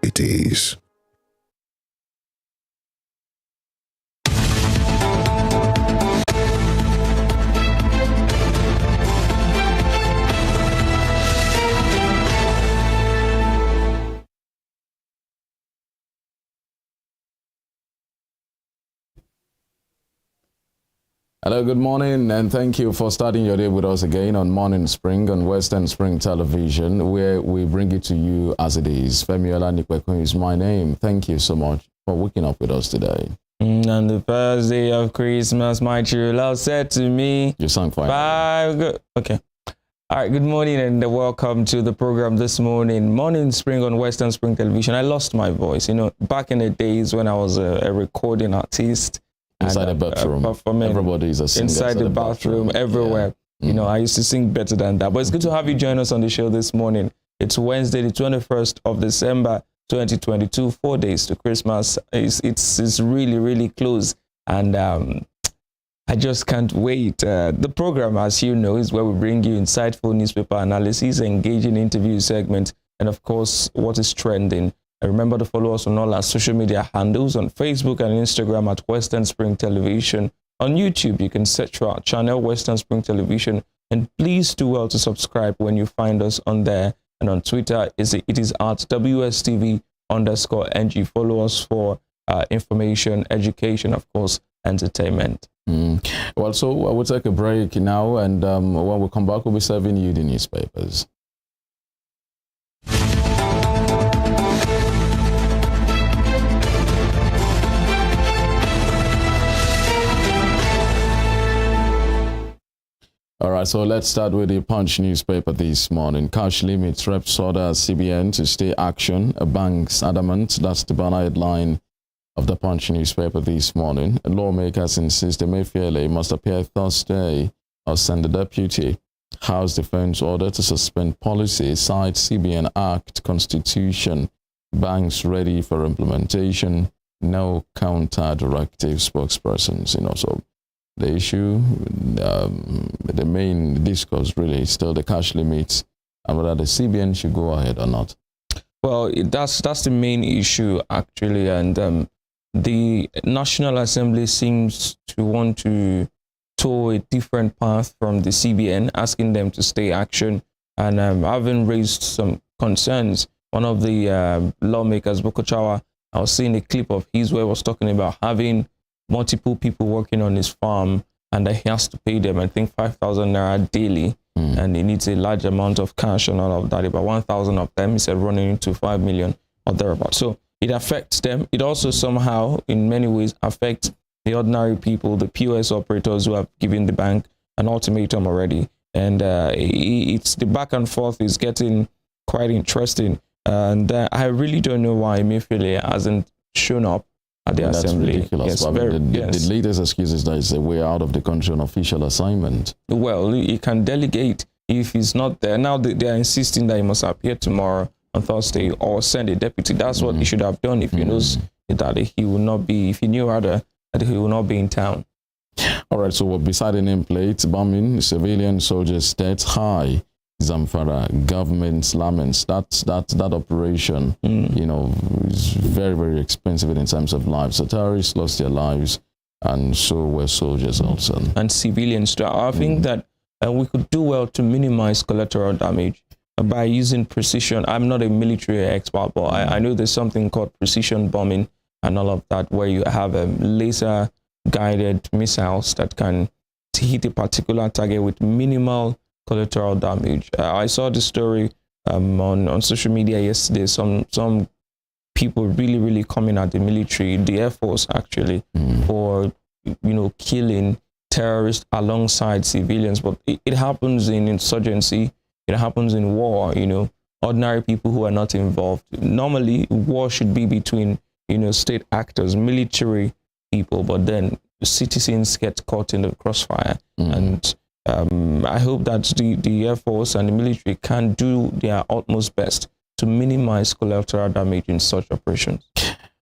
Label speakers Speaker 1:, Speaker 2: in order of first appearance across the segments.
Speaker 1: it is.
Speaker 2: Hello, good morning, and thank you for starting your day with us again on Morning Spring on Western Spring Television, where we bring it to you as it is. Femi Olanikwekun is my name. Thank you so much for waking up with us today.
Speaker 3: On the first day of Christmas, my true love said to me,
Speaker 2: You sang fine.
Speaker 3: Okay. All right, good morning and welcome to the program this morning, Morning Spring on Western Spring Television. I lost my voice, back in the days when I was a recording artist.
Speaker 2: Inside the bathroom. Everybody is a singer.
Speaker 3: Inside the bathroom, everywhere. Yeah. I used to sing better than that. But it's good to have you join us on the show this morning. It's Wednesday, the 21st of December, 2022, 4 days to Christmas. It's really, really close. And I just can't wait. The program, as you know, is where we bring you insightful newspaper analysis, engaging interview segments, and of course, what is trending. And remember to follow us on all our social media handles on Facebook and Instagram at Western Spring Television. On YouTube, you can search for our channel, Western Spring Television, and please do well to subscribe when you find us on there. And on Twitter, it is at WSTV_NG. Follow us for information, education, of course, entertainment.
Speaker 2: Well, so we'll take a break now, and when we come back, we'll be serving you the newspapers. All right, so let's start with the Punch newspaper this morning. Cash limits reps order CBN to stay action. Banks adamant. That's the banner headline of the Punch newspaper this morning. Lawmakers insist Emefiele must appear Thursday or send the deputy. House defense order to suspend policy, cite CBN Act, Constitution. Banks ready for implementation. No counter directive spokespersons. So the issue, the main discourse really is still the cash limits and whether the CBN should go ahead or not.
Speaker 3: Well, that's the main issue, actually. And the National Assembly seems to want to tow a different path from the CBN, asking them to stay action. And having raised some concerns, one of the lawmakers, Bokochawa, I was seeing a clip of his where he was talking about having multiple people working on his farm, and that he has to pay them, I think, 5,000 naira daily, and he needs a large amount of cash and all of that. About 1,000 of them, he said, running into 5 million or thereabouts. So it affects them. It also somehow, in many ways, affects the ordinary people, the POS operators who have given the bank an ultimatum already. And it's the back and forth is getting quite interesting. And I really don't know why Emefiele hasn't shown up at the assembly.
Speaker 2: Ridiculous.
Speaker 3: Yes,
Speaker 2: the latest excuse is that it's a way out of the country on official assignment.
Speaker 3: Well, he can delegate if he's not there. Now they are insisting that he must appear tomorrow on Thursday or send a deputy. That's what he should have done if he knows that he will not be, if he knew rather that he will not be in town.
Speaker 2: All right, so beside the nameplate, bombing, civilian soldiers' deaths high. Zamfara, government laments that operation, is very, very expensive in terms of lives. So terrorists lost their lives, and so were soldiers also.
Speaker 3: And civilians too. I think that we could do well to minimize collateral damage by using precision. I'm not a military expert, but I know there's something called precision bombing and all of that, where you have laser-guided missiles that can hit a particular target with minimal collateral damage. I saw the story on social media yesterday. Some people really coming at the military, the Air Force actually, for killing terrorists alongside civilians. But it happens in insurgency. It happens in war. Ordinary people who are not involved. Normally, war should be between state actors, military people, but then citizens get caught in the crossfire. And I hope that the Air Force and the military can do their utmost best to minimize collateral damage in such operations.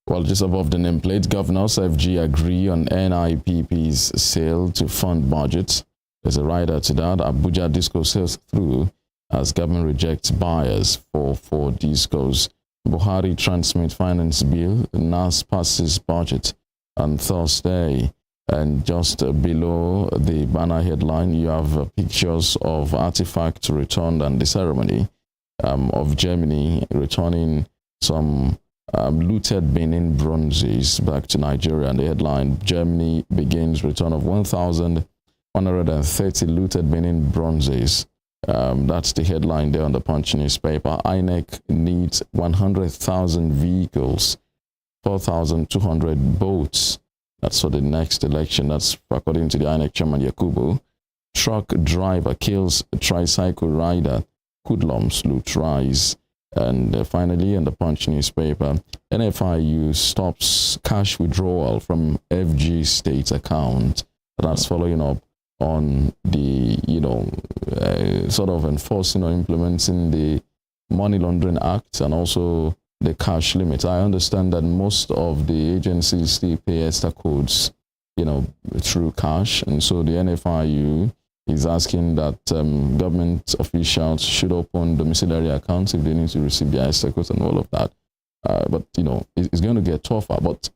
Speaker 2: Well, just above the nameplate, governors FG agree on NIPP's sale to fund budgets. There's a rider to that. Abuja Disco sails through as government rejects buyers for discos. Buhari transmit finance bill. NAS passes budget on Thursday. And just below the banner headline, you have pictures of artifacts returned and the ceremony of Germany returning some looted Benin bronzes back to Nigeria. And the headline, Germany begins return of 1,130 looted Benin bronzes. That's the headline there on the Punch newspaper. INEC needs 100,000 vehicles, 4,200 boats. That's for the next election. That's according to the INEC chairman, Yakubu. Truck driver kills tricycle rider. Hoodlums loot rise. And finally, in the Punch newspaper, NFIU stops cash withdrawal from FG state account. That's following up on the, sort of enforcing or implementing the Money Laundering Act and also the cash limit. I understand that most of the agencies still pay ESTA codes, through cash. And so the NFIU is asking that government officials should open domiciliary accounts if they need to receive their ESTA codes and all of that. But, it's going to get tougher. But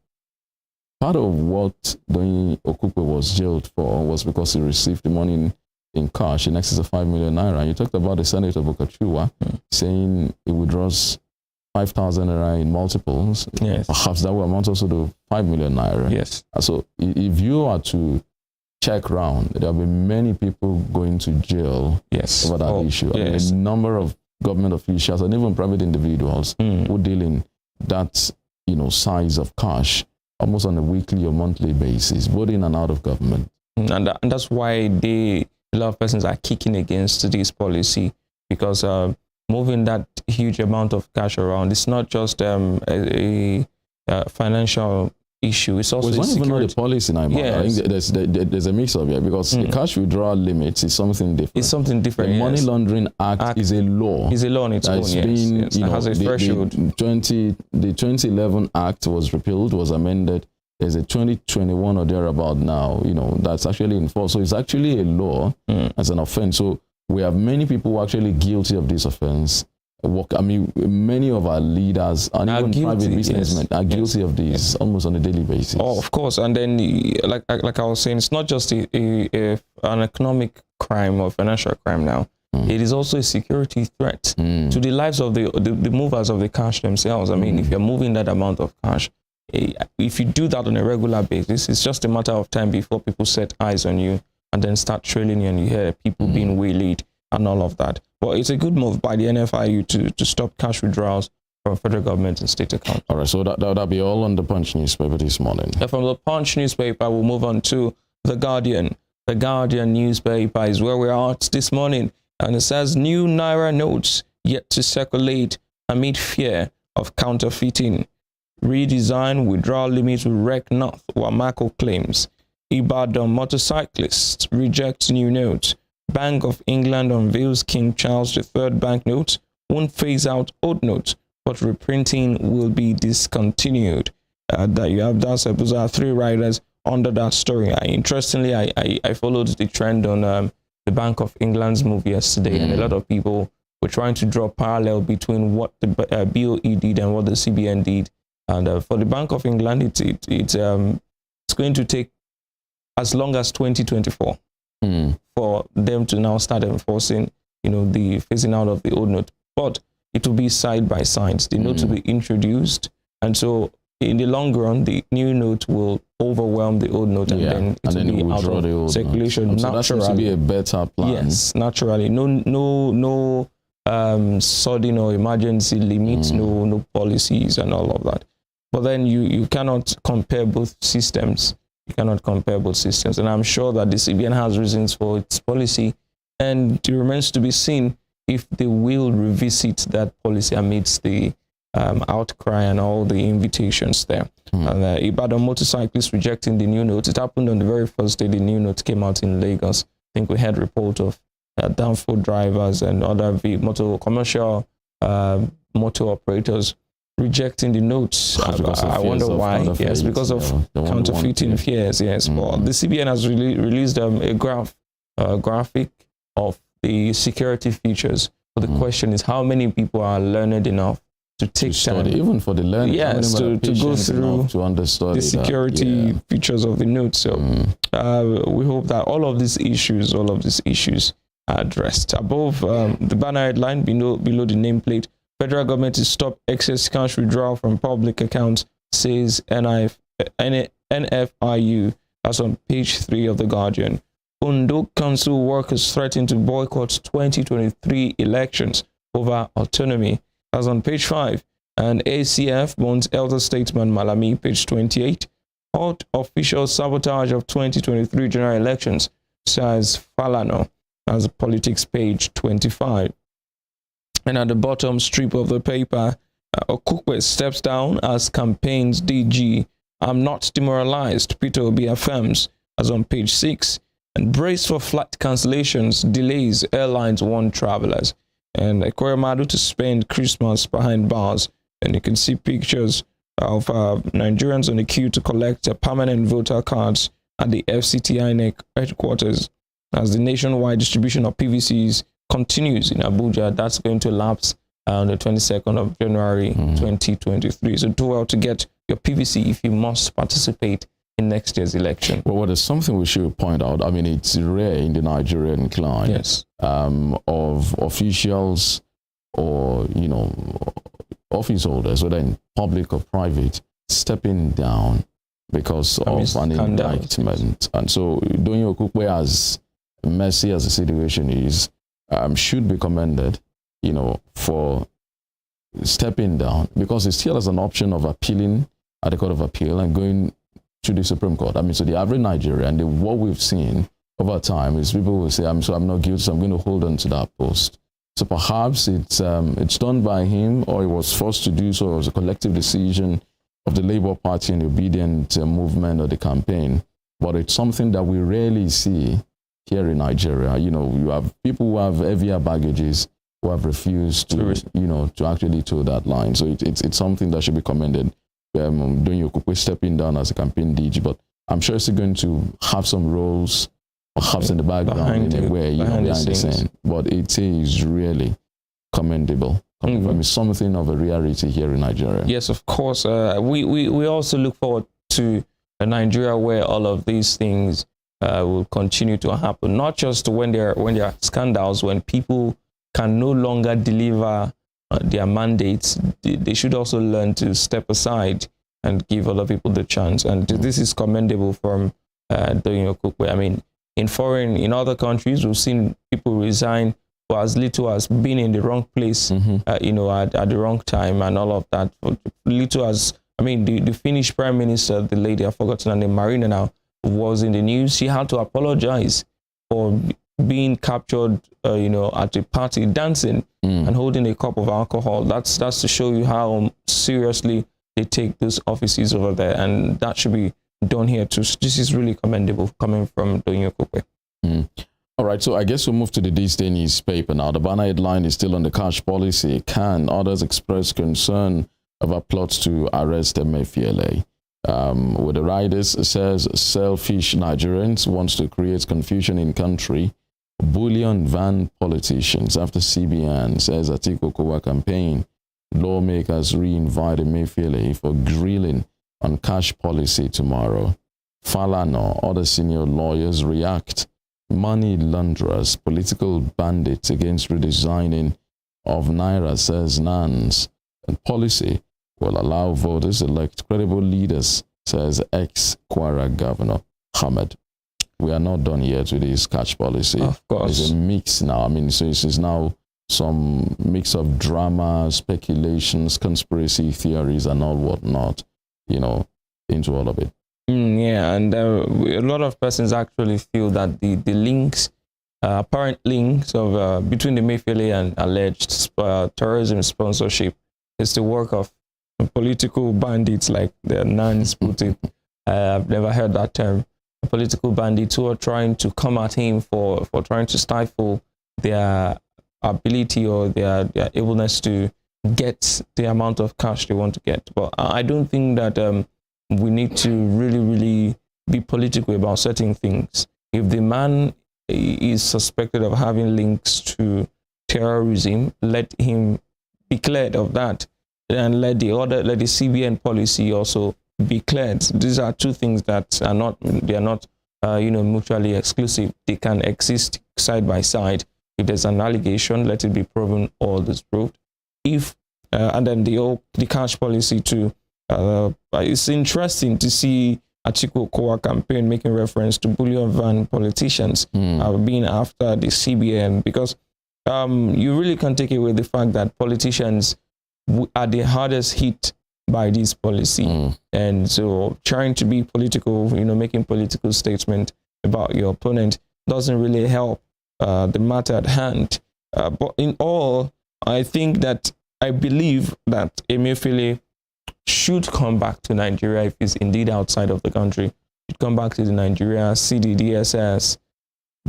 Speaker 2: part of what Doyin Okupe was jailed for was because he received the money in cash in excess of 5 million naira. And you talked about the Senator Bukachua saying he withdraws 5,000 naira in multiples.
Speaker 3: Yes.
Speaker 2: Perhaps that will amount also to 5 million naira.
Speaker 3: Yes.
Speaker 2: So if you are to check round, there will be many people going to jail over that issue.
Speaker 3: Yes.
Speaker 2: A number of government officials and even private individuals who deal in that, size of cash almost on a weekly or monthly basis, both in and out of government.
Speaker 3: And that's why a lot of persons are kicking against this policy, because moving that huge amount of cash around, it's not just a financial issue. It's also
Speaker 2: it's not even the policy now.
Speaker 3: Yes.
Speaker 2: I think there's a mix of it, because the cash withdrawal limits is something different.
Speaker 3: It's something different.
Speaker 2: The Money Laundering Act is a law.
Speaker 3: Is a law on its own. Yes. It has a threshold.
Speaker 2: The 2011 Act was repealed, was amended. There's a 2021 or thereabout now. That's actually enforced. So it's actually a law as an offense. So we have many people who are actually guilty of this offense. Many of our leaders and even private businessmen are guilty of this almost on a daily basis.
Speaker 3: Oh, of course. And then, like I was saying, it's not just an economic crime or financial crime now. It is also a security threat to the lives of the movers of the cash themselves. If you're moving that amount of cash, if you do that on a regular basis, it's just a matter of time before people set eyes on you and then start trailing you, and you hear people being waylaid and all of that. Well, it's a good move by the NFIU to stop cash withdrawals from federal government and state accounts.
Speaker 2: All right, so that'll be all on the Punch newspaper this morning.
Speaker 3: From the Punch newspaper, we'll move on to The Guardian. The Guardian newspaper is where we are at this morning, and it says new Naira notes yet to circulate amid fear of counterfeiting. Redesign withdrawal limits will wreck North, Wamako claims. Ibadan motorcyclists reject new notes. Bank of England unveils King Charles III banknotes, won't phase out old notes, but reprinting will be discontinued. Those are three writers under that story. Interestingly, I followed the trend on the Bank of England's move yesterday, and a lot of people were trying to draw parallel between what the BOE did and what the CBN did. And for the Bank of England, it's going to take as long as 2024. For them to now start enforcing, the phasing out of the old note. But it will be side by side. The note will be introduced. And so in the long run, the new note will overwhelm the old note, and then it will be out of circulation
Speaker 2: naturally. So that seems to be a better plan.
Speaker 3: Yes, naturally. No sudden or emergency limits, no policies and all of that. But then you cannot compare both systems. You cannot compare both systems. And I'm sure that the CBN has reasons for its policy, and it remains to be seen if they will revisit that policy amidst the outcry and all the invitations there. And Ibadan motorcyclists rejecting the new note. It happened on the very first day the new note came out in Lagos. I think we had report of downfall drivers and other commercial motor operators rejecting the notes. I wonder why. Yes, because of counterfeiting fears. Yes, but the CBN has released a graphic of the security features. So the question is, how many people are learned enough to take
Speaker 2: to study,
Speaker 3: time.
Speaker 2: even for the learning.
Speaker 3: Yes, to go through
Speaker 2: to understudy
Speaker 3: the security features of the note. So we hope that all of these issues are addressed. Above the banner headline, below the nameplate, federal government to stop excess cash withdrawal from public accounts, says NFIU. That's on page 3 of The Guardian. Ondo Council workers threaten to boycott 2023 elections over autonomy. That's on page 5. And ACF warns elder statesman Malami, page 28. Hot official sabotage of 2023 general elections, says Falano. That's politics, page 25. And at the bottom strip of the paper, Okukwe steps down as campaigns DG. I'm not demoralized, Peter Obi affirms, as on page 6. And brace for flight cancellations, delays, airlines warn travelers. And Ekweremadu to spend Christmas behind bars. And you can see pictures of Nigerians on the queue to collect permanent voter cards at the FCT INEC headquarters as the nationwide distribution of PVCs continues in Abuja. That's going to lapse on the 22nd of January 2023. So do well to get your PVC if you must participate in next year's election.
Speaker 2: Well, there's something we should point out. I mean, it's rare in the Nigerian climate,
Speaker 3: yes,
Speaker 2: of officials or, office holders, whether in public or private, stepping down because of an indictment. And so Donye Okukwe, as messy as the situation is, should be commended, for stepping down, because it still has an option of appealing at the Court of Appeal and going to the Supreme Court. I mean, so the average Nigerian, what we've seen over time is people will say, I'm not guilty, so I'm going to hold on to that post. So perhaps it's done by him, or he was forced to do so. It was a collective decision of the Labour Party and the obedient movement or the campaign. But it's something that we rarely see here in Nigeria. You have people who have heavier baggages who have refused to actually toe that line. So it's something that should be commended. Donye Okukwe stepping down as a campaign DG, but I'm sure it's going to have some roles, perhaps in the background in a way, behind the scene. But it is really commendable. It's something of a reality here in Nigeria.
Speaker 3: Yes, of course. We also look forward to a Nigeria where all of these things will continue to happen. Not just when there are scandals, when people can no longer deliver their mandates. They should also learn to step aside and give other people the chance. And this is commendable from Donye Okukwe. I mean, in other countries, we've seen people resign for as little as being in the wrong place, at the wrong time and all of that. For little as, the Finnish Prime Minister, the lady, I've forgotten her name, Marina now, was in the news. She had to apologize for being captured, at a party dancing and holding a cup of alcohol. That's to show you how seriously they take those offices over there, and that should be done here too. This is really commendable coming from Donye Okukwe.
Speaker 2: All right, so I guess we'll move to the This Day newspaper now. The banner headline is still on the cash policy. Can others express concern about plots to arrest Emefiele? With the riders, it says selfish Nigerians wants to create confusion in country. Bullion van politicians after CBN, says Atiku Kowa campaign. Lawmakers re-invite Emefiele for grilling on cash policy tomorrow. Falana, other senior lawyers react. Money launderers, political bandits against redesigning of Naira, says Nans. And policy will allow voters elect credible leaders, says ex-Kwara Governor Ahmed. We are not done yet with this cash policy.
Speaker 3: Of course.
Speaker 2: It's a mix now. So it's now some mix of drama, speculations, conspiracy theories, and all whatnot, into all of it.
Speaker 3: And a lot of persons actually feel that the links, apparent links of between the Emefiele and alleged terrorism sponsorship is the work of political bandits, like the Nans put it. I've never heard that term. Political bandits who are trying to come at him for trying to stifle their ability or their ableness to get the amount of cash they want to get. But I don't think that we need to really, really be political about certain things. If the man is suspected of having links to terrorism, let him be cleared of that. and let the CBN policy also be cleared. These are two things that are not mutually exclusive. They can exist side by side. If there's an allegation, let it be proven or disproved. And then the cash policy too. It's interesting to see Atiku Kowa campaign making reference to bullion van politicians being after the CBN, because you really can take away the fact that politicians are the hardest hit by this policy. And so trying to be political, making political statement about your opponent doesn't really help the matter at hand. But in all, I believe that Emefiele should come back to Nigeria if he's indeed outside of the country. Should come back to the Nigeria, see the DSS,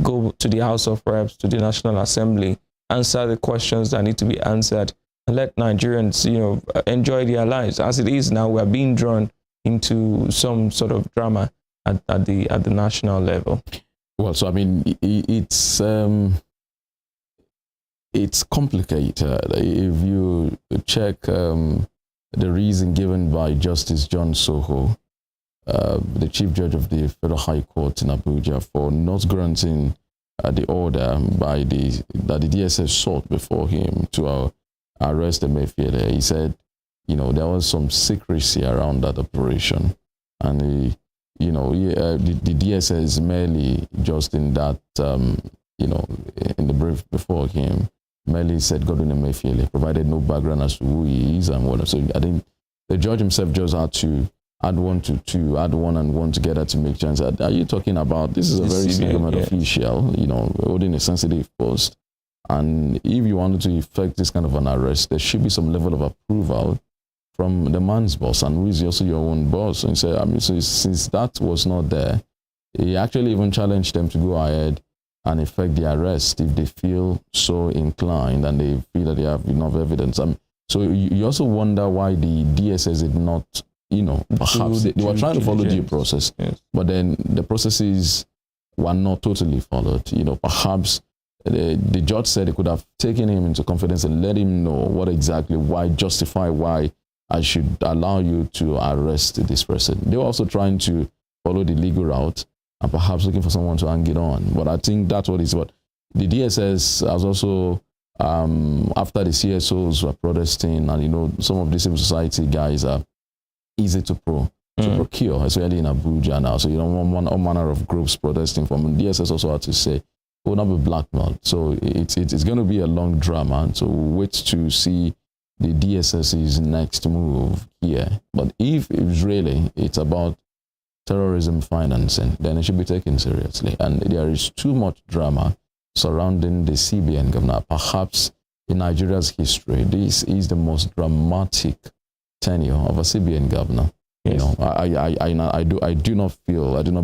Speaker 3: go to the House of Reps, to the National Assembly, answer the questions that need to be answered, and let Nigerians, enjoy their lives. As it is now, we're being drawn into some sort of drama at the national level.
Speaker 2: Well, so I mean, it's complicated. If you check the reason given by Justice John Soho, the Chief Judge of the Federal High Court in Abuja, for not granting the order that the DSS sought before him to arrest Emefiele, he said, there was some secrecy around that operation, and the DSS merely just in that, in the brief before him, merely said Godwin Emefiele, provided no background as to who he is and what. So I think the judge himself just had to add one to two, add one and one together to make chance. Are you talking about, this is a very senior official, holding a sensitive post. And if you wanted to effect this kind of an arrest, there should be some level of approval from the man's boss, and who is also your own boss. And so, since that was not there, he actually even challenged them to go ahead and effect the arrest if they feel so inclined and they feel that they have enough evidence. So you also wonder why the DSS did not, perhaps they were trying to follow due process, yes, but then the processes were not totally followed. Perhaps the judge said they could have taken him into confidence and let him know justify why I should allow you to arrest this person. They were also trying to follow the legal route and perhaps looking for someone to hang it on. But I think that's what the DSS has also, after the CSOs were protesting, and some of the civil society guys are easy to procure, especially in Abuja now. So all manner of groups protesting from DSS also had to say, will not be blackmailed. So it's going to be a long drama. So wait to see the DSS's next move here. But if it's about terrorism financing, then it should be taken seriously. And there is too much drama surrounding the CBN governor. Perhaps in Nigeria's history, this is the most dramatic tenure of a CBN governor. Yes. I do not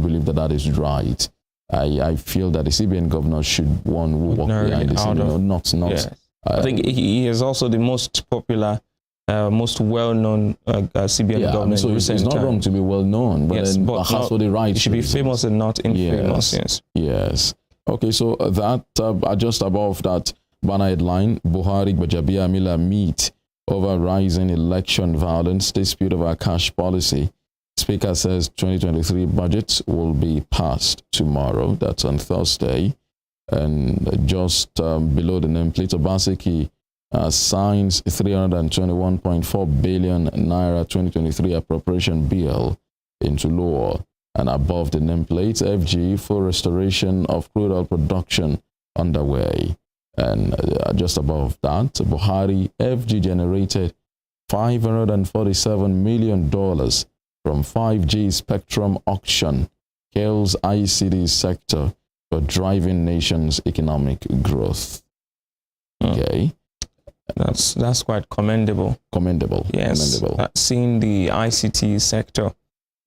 Speaker 2: believe that is right. I feel that the CBN governor should walk behind the scene, not. Yes.
Speaker 3: I think he is also the most popular, most well-known CBN governor.
Speaker 2: So it's not wrong to be well-known, but
Speaker 3: yes,
Speaker 2: then
Speaker 3: but
Speaker 2: perhaps for the right.
Speaker 3: It should be famous and not infamous. Yes.
Speaker 2: Yes. Okay, so that just above that banner headline, Buhari Gbajabiamila meet over rising election violence, dispute over cash policy. Speaker says 2023 budget will be passed tomorrow. That's on Thursday. And just below the nameplate, Obaseki signs 321.4 billion naira 2023 appropriation bill into law. And above the nameplate, FG, full restoration of crude oil production underway. And just above that, Buhari, FG generated $547 million from 5G spectrum auction, hails ICT sector for driving nation's economic growth. Okay.
Speaker 3: That's quite commendable. Yes. Commendable. Seeing the ICT sector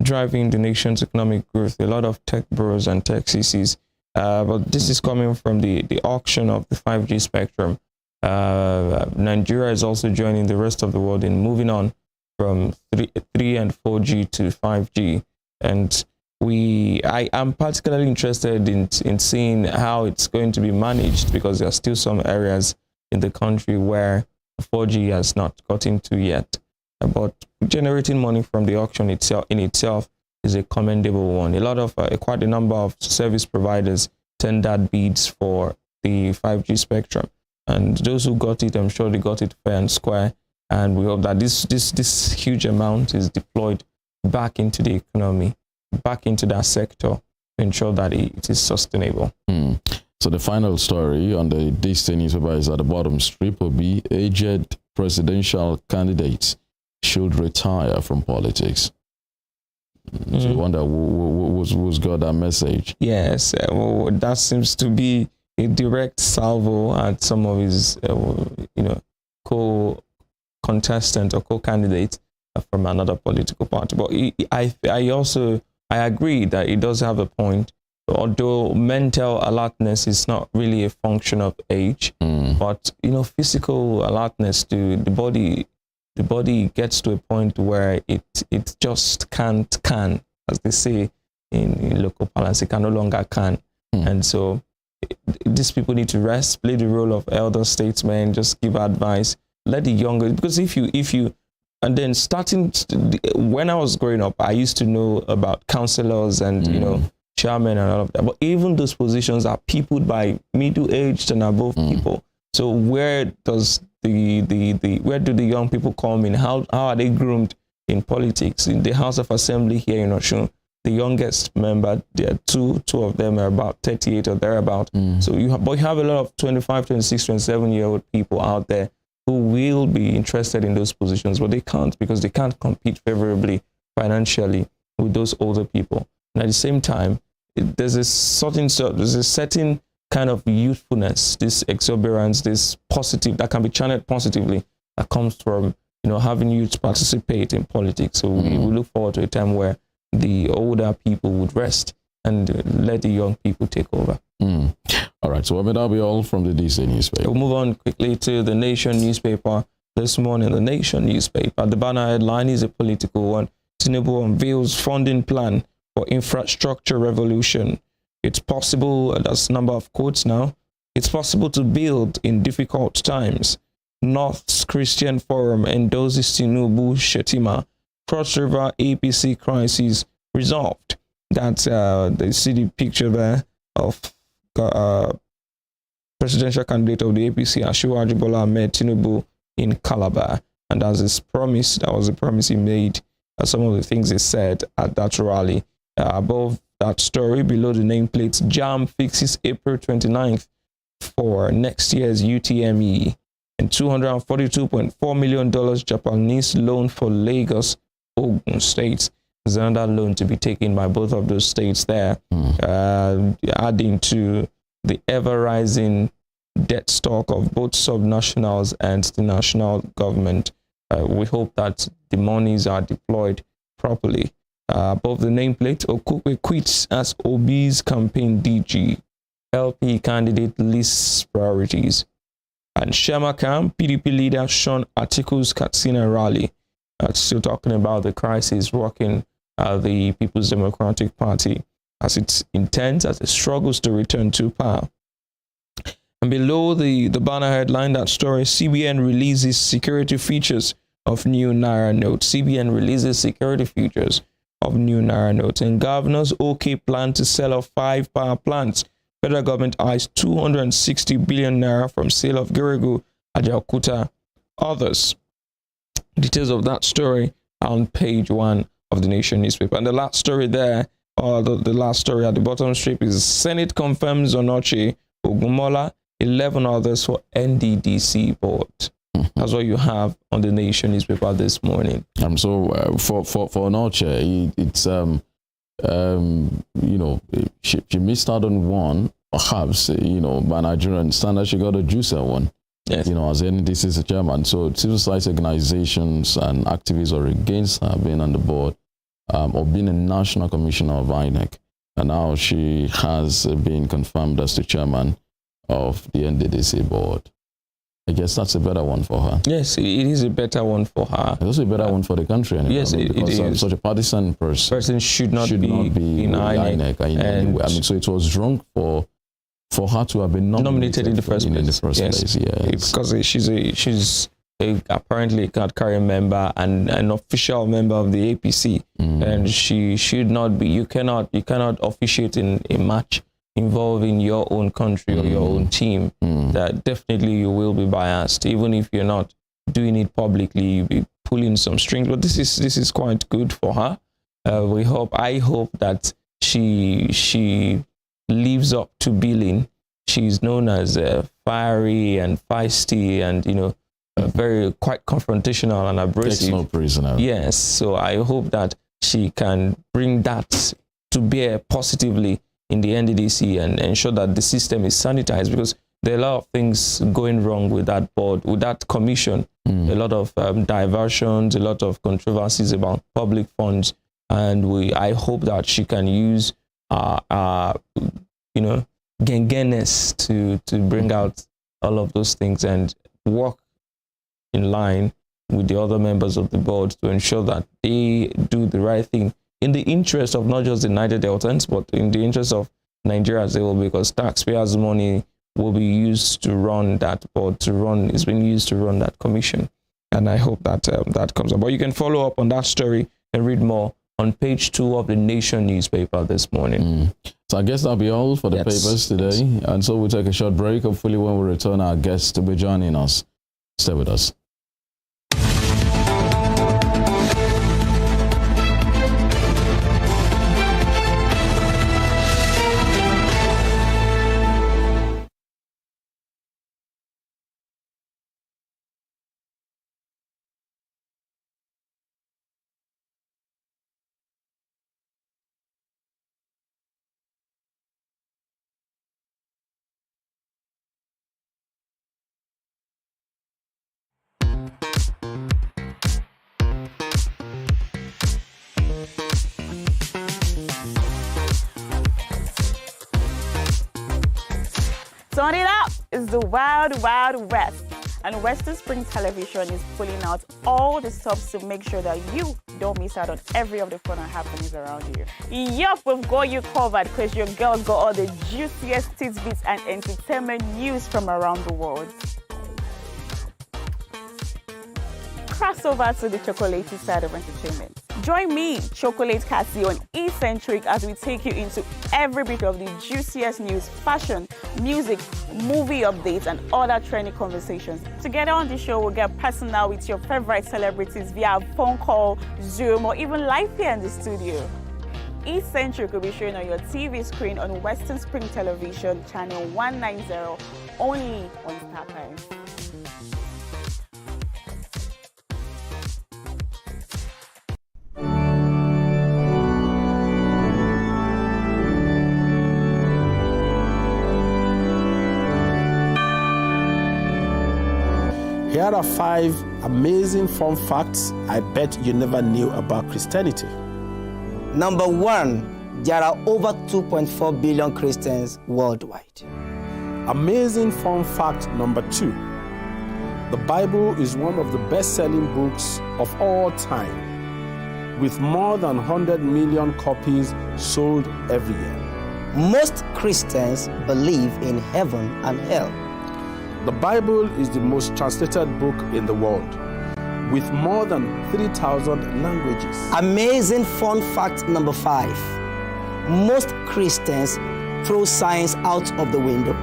Speaker 3: driving the nation's economic growth, a lot of tech bros and tech CCs. But this is coming from the auction of the 5G spectrum. Nigeria is also joining the rest of the world in moving on from 3 and 4G to 5G. And I am particularly interested in seeing how it's going to be managed, because there are still some areas in the country where 4G has not got into yet. But generating money from the auction itself is a commendable one. A lot of quite a number of service providers tendered bids for the 5G spectrum, and those who got it, I'm sure they got it fair and square. And we hope that this huge amount is deployed back into the economy, back into that sector, to ensure that it is sustainable.
Speaker 2: So the final story on the Disney newspaper is at the bottom strip will be aged presidential candidates should retire from politics. So you wonder who's got that message?
Speaker 3: Yes, well, that seems to be a direct salvo at some of his, co-contestant or co-candidate from another political party. But I agree that it does have a point. Although mental alertness is not really a function of age, but physical alertness to the body gets to a point where it just can't can, as they say in local parlance, it can no longer can. And so these people need to rest, play the role of elder statesmen, just give advice, let the younger, because if you and then when I was growing up, I used to know about councillors and chairmen and all of that, but even those positions are peopled by middle-aged and above people. So where does where do the young people come in? How are they groomed in politics? In the House of Assembly here in Osun, the youngest member, there are two of them are about 38 or thereabout. So you have a lot of 25, 26, 27-year-old people out there who will be interested in those positions, but they can't, because they can't compete favorably financially with those older people. And at the same time, there's a certain kind of youthfulness, this exuberance, this positive that can be channeled positively, that comes from having youth participate in politics. So we look forward to a time where the older people would rest and let the young people take over.
Speaker 2: All right, so that'll be all from the DC newspaper.
Speaker 3: We'll move on quickly to the Nation newspaper this morning. The Nation newspaper, the banner headline is a political one. Tinubu unveils funding plan for infrastructure revolution. It's possible, that's number of quotes now, it's possible to build in difficult times. North's Christian Forum endorses Tinubu Shetima. Cross River APC crisis resolved. That's they see the picture there of presidential candidate of the APC, Asiwaju Bola Ahmed Tinubu, in Calabar. And as his promise, that was a promise he made, some of the things he said at that rally. Above that story, below the nameplates, JAM fixes April 29th for next year's UTME, and $242.4 million Japanese loan for Lagos, Ogun State. There's another loan to be taken by both of those states there, adding to the ever-rising debt stock of both subnationals and the national government. We hope that the monies are deployed properly. Above the nameplate, Okukwe quits as Obi's campaign DG. LP candidate lists priorities. And Shemakam, PDP leader Sean Atiku's Katsina rally. Still talking about the crisis rocking the People's Democratic Party as it intends, as it struggles to return to power. And below the banner headline, that story, CBN releases security features of new Naira note. CBN releases security features of new Naira notes. And governors OK plan to sell off 5 power plants. Federal government eyes 260 billion Naira from sale of Geregu, Ajaokuta, others. Details of that story are on page 1 of the Nation newspaper. And the last story there, or the last story at the bottom strip, is Senate confirms Onoche, Ogumola, 11 others for NDDC board. That's what you have on the Nation newspaper this morning.
Speaker 2: So for Onoche, it's she missed out on one, perhaps by Nigerian standard, she got a juicer one.
Speaker 3: Yes.
Speaker 2: As NDDC is a chairman. So civil society organizations and activists are against her being on the board or being a national commissioner of INEC. And now she has been confirmed as the chairman of the NDDC board. I guess that's a better one for her.
Speaker 3: Yes, it is a better one for her.
Speaker 2: It's also a better one for the country. Anyway.
Speaker 3: Yes,
Speaker 2: because
Speaker 3: it is.
Speaker 2: Such a partisan person
Speaker 3: should not be in INEC.
Speaker 2: Anyway. So it was wrong for her to have been nominated
Speaker 3: in the first place.
Speaker 2: Yes.
Speaker 3: Because she's apparently a card-carrying member and an official member of the APC, and she should not be. You cannot officiate in a match involving your own country or your own team. That definitely you will be biased, even if you're not doing it publicly. You'll be pulling some strings. But this is quite good for her. I hope that she lives up to billing. She's known as fiery and feisty, and very quite confrontational and abrasive.
Speaker 2: Takes no prisoner.
Speaker 3: Yes, so I hope that she can bring that to bear positively in the NDDC and ensure that the system is sanitized, because there are a lot of things going wrong with that board, with that commission. A lot of diversions, a lot of controversies about public funds, and I hope that she can use gengeness to bring out all of those things and work in line with the other members of the board to ensure that they do the right thing in the interest of not just the United Deltans, but in the interest of Nigeria as a whole, because taxpayers' money will be used to run that board, it's been used to run that commission. And I hope that that comes up. But you can follow up on that story and read more on page 2 of the Nation newspaper this morning.
Speaker 2: So I guess that'll be all for the papers today. And so we'll take a short break. Hopefully when we return, our guest will be joining us. Stay with us.
Speaker 1: Turn it up! It's the Wild Wild West, and Western Spring Television is pulling out all the stops to make sure that you don't miss out on every of the fun and happenings around you. Yup, we've got you covered because your girl got all the juiciest tidbits and entertainment news from around the world. Cross over to the chocolatey side of entertainment. Join me, Chocolate Cassie, on Eccentric as we take you into every bit of the juiciest news, fashion, music, movie updates, and other trending conversations. Together on the show, we'll get personal with your favorite celebrities via phone call, Zoom, or even live here in the studio. Eccentric will be shown on your TV screen on Western Spring Television, channel 190, only on StarTimes.
Speaker 4: Here are 5 amazing fun facts I bet you never knew about Christianity.
Speaker 5: Number 1, there are over 2.4 billion Christians worldwide.
Speaker 4: Amazing fun fact number 2. The Bible is one of the best-selling books of all time, with more than 100 million copies sold every year.
Speaker 5: Most Christians believe in heaven and hell.
Speaker 4: The Bible is the most translated book in the world, with more than 3,000 languages.
Speaker 5: Amazing fun fact number 5. Most Christians throw science out of the window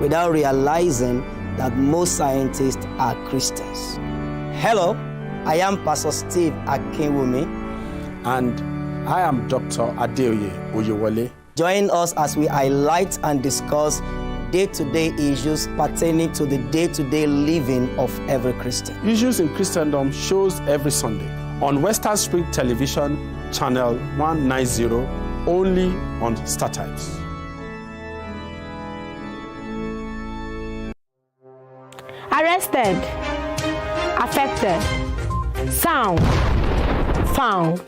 Speaker 5: without realizing that most scientists are Christians. Hello, I am Pastor Steve Akinwumi.
Speaker 4: And I am Dr. Adeoye Oyewole.
Speaker 5: Join us as we highlight and discuss day-to-day issues pertaining to the day-to-day living of every Christian.
Speaker 4: Issues in Christendom shows every Sunday on Western Spring Television, channel 190, only on StarTimes.
Speaker 6: Arrested, affected, sound, found.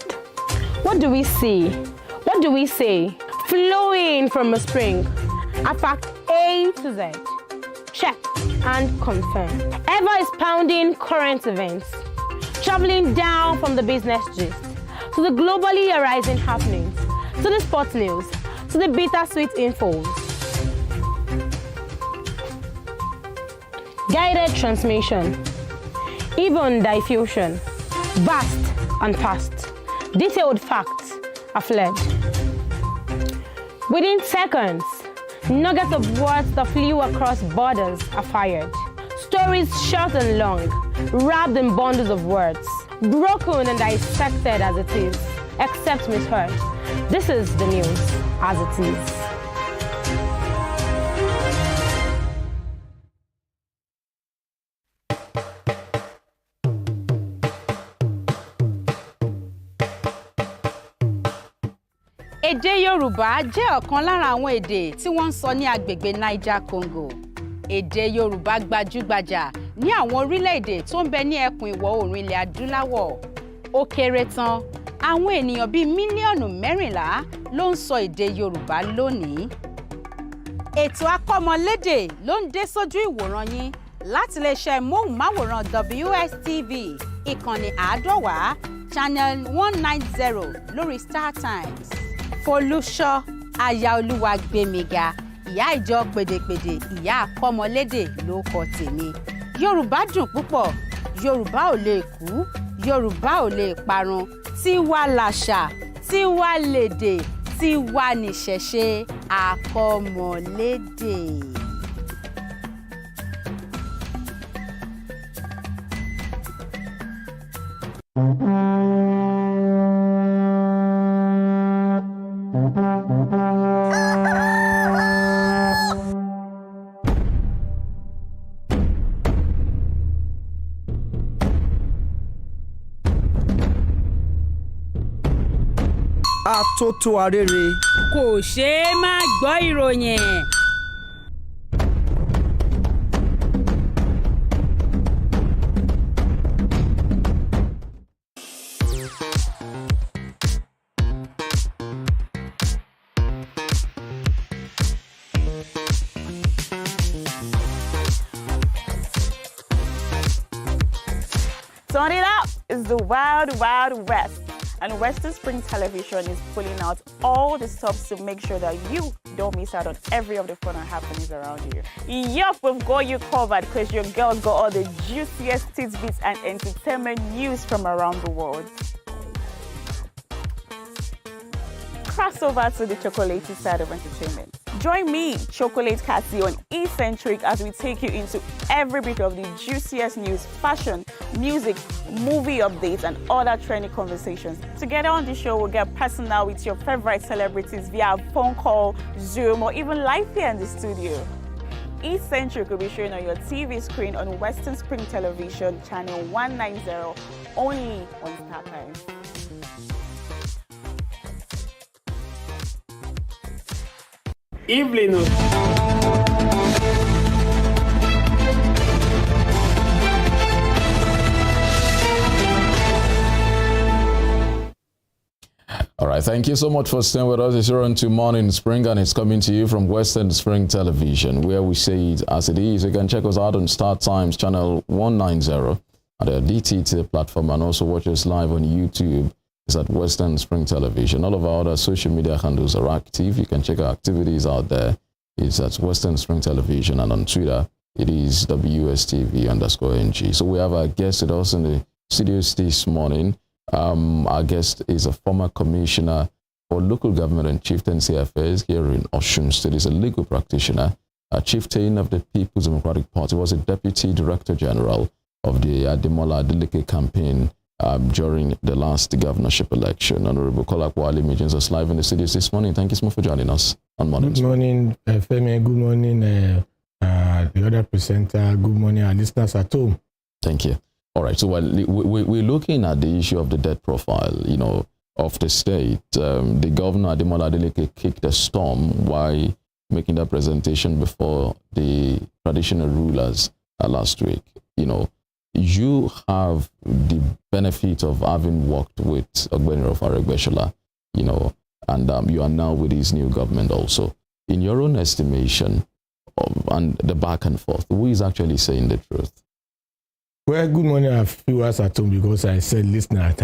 Speaker 6: What do we see? What do we say? Flowing from a spring. A fact A to Z. Check and confirm. Ever expounding current events. Traveling down from the business gist to the globally arising happenings, to the sports news, to the bittersweet infos. Guided transmission. even diffusion, vast and past. Detailed facts are fled. Within seconds, nuggets of words that flew across borders are fired. Stories short and long, wrapped in bundles of words, broken and dissected as it is, except misheard. This is the news as it is.
Speaker 7: Èdè Yorùbá jẹ́ ọ̀kan lára àwọn èdè tí wọ́n ń sọ ní agbègbè Niger Congo. Èdè Yorùbá gbajúgbajà ní àwọn orílẹ̀-èdè tó ń bẹ ní ẹkùn ìwọ̀ oòrùn ilẹ̀ adúláwọ̀. Ó kéré tán, àwọn ènìyàn bíi mílíọ̀nù 14 ló ń sọ èdè Yorùbá lónìí. Ètò akọ́mọlédè ló ń dé sójú ìwòran yín láti iléeṣẹ́ móhùnmáwòrán WSTV ìkànnì 150 channel 190 lórí StarTimes. Folúṣọ́ Ayaolúwagbémiga, ìyá ìjọ pèdèpèdè, ìyá akọ́mọlédè ló kọ tèmi. Yorùbá dùn púpọ̀, Yorùbá ò lè kú, Yorùbá ò lè parun. Tiwa làṣà, tiwa lèdè, tiwa nìṣẹ̀ṣe akọ́mọlédè.
Speaker 5: Atótó arére.
Speaker 7: Kò ṣeé má gbọ́ ìròyìn.
Speaker 1: Turn it up! It's the Wild Wild West. And Western Spring Television is pulling out all the stops to make sure that you don't miss out on every of the fun and happenings around you. Yup, we've got you covered because your girl got all the juiciest tidbits and entertainment news from around the world. Cross over to the chocolatey side of entertainment. Join me, Chocolate Cassie, on Eccentric as we take you into every bit of the juiciest news, fashion, music, movie updates, and other trending conversations. Together on the show, we'll get personal with your favorite celebrities via phone call, Zoom, or even live here in the studio. Eccentric will be shown on your TV screen on Western Spring Television, channel 190, only on StarTimes.
Speaker 4: Evelyn.
Speaker 2: All right, thank you so much for staying with us. It's on to Morning Spring, and it's coming to you from Western Spring Television, where we say it as it is. You can check us out on StarTimes channel 190 at the DTT platform, and also watch us live on YouTube. It's at Western Spring Television. All of our other social media handles are active. You can check our activities out there. It's at Western Spring Television, and on Twitter, it is WSTV_NG. So we have our guest with us in the studios this morning. Our guest is a former commissioner for local government and chieftaincy affairs here in Osun State. He's a legal practitioner, a chieftain of the People's Democratic Party, was a deputy director general of the Ademola Adeleke campaign during the last governorship election. Honorable Kolakwa Ali joins us live in the studios this morning. Thank you so much for joining us on Morning.
Speaker 8: Good morning, Femi. Good morning, the other presenter. Good morning, our listeners at home.
Speaker 2: Thank you. All right, so we're looking at the issue of the debt profile, of the state. The governor, Ademola Adeleke, kicked a storm while making that presentation before the traditional rulers last week. You have the benefit of having worked with Ogbeni Aregbesola, and you are now with his new government also. In your own estimation, and the back and forth, who is actually saying the truth?
Speaker 8: Well, good morning, our viewers at home, because I said listener.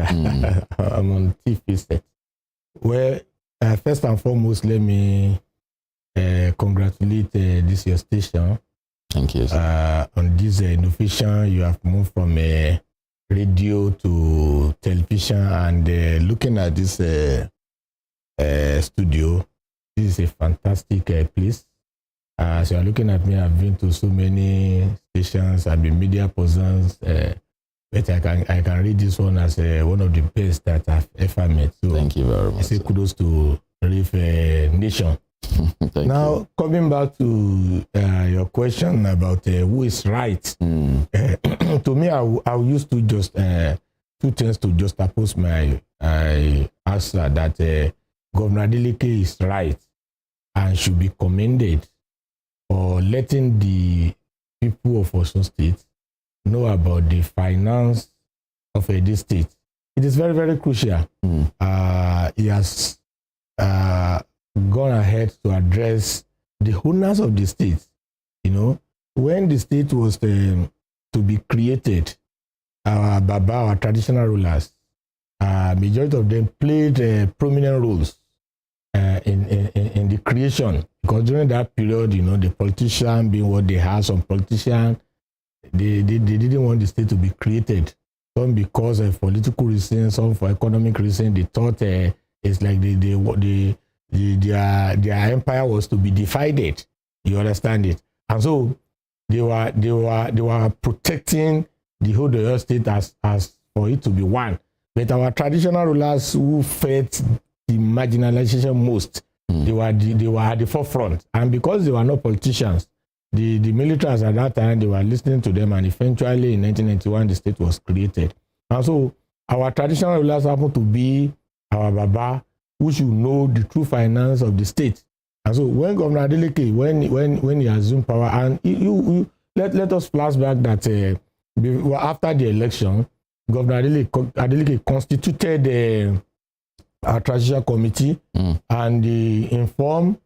Speaker 8: I'm on TV set. Well, first and foremost, let me congratulate this your station
Speaker 2: Thank you, sir.
Speaker 8: On this innovation, you have moved from radio to television, and looking at this studio, this is a fantastic place. So you're looking at me, I've been to so many stations, I've been media persons, but I can read this one as one of the best that I've ever met. So
Speaker 2: thank you very much.
Speaker 8: I say kudos to Reef Nation. Now, coming back to your question about who is right, to me, I used to just two things to just oppose my answer that Governor Adeleke is right and should be commended for letting the people of Osun State know about the finance of this state. It is very, very crucial. He has gone ahead to address the owners of the state. You know, when the state was to be created, our Baba, our traditional rulers, majority of them played prominent roles in the creation. Because during that period, you know, the politician being what they had, some politicians, they didn't want the state to be created. Some because of political reasons, some for economic reasons. They thought it's like their empire was to be divided. You understand it? And so they were protecting the whole Oyo state as for it to be one. But our traditional rulers who felt the marginalization most, they were at the forefront. And because they were not politicians, the militaries at that time, they were listening to them, and eventually in 1991, the state was created. And so our traditional rulers happen to be our Baba, who should know the true finance of the state. And so when Governor Adeleke, when he assumed power, and let us flash back that after the election, Governor Adeleke constituted a transition committee and informed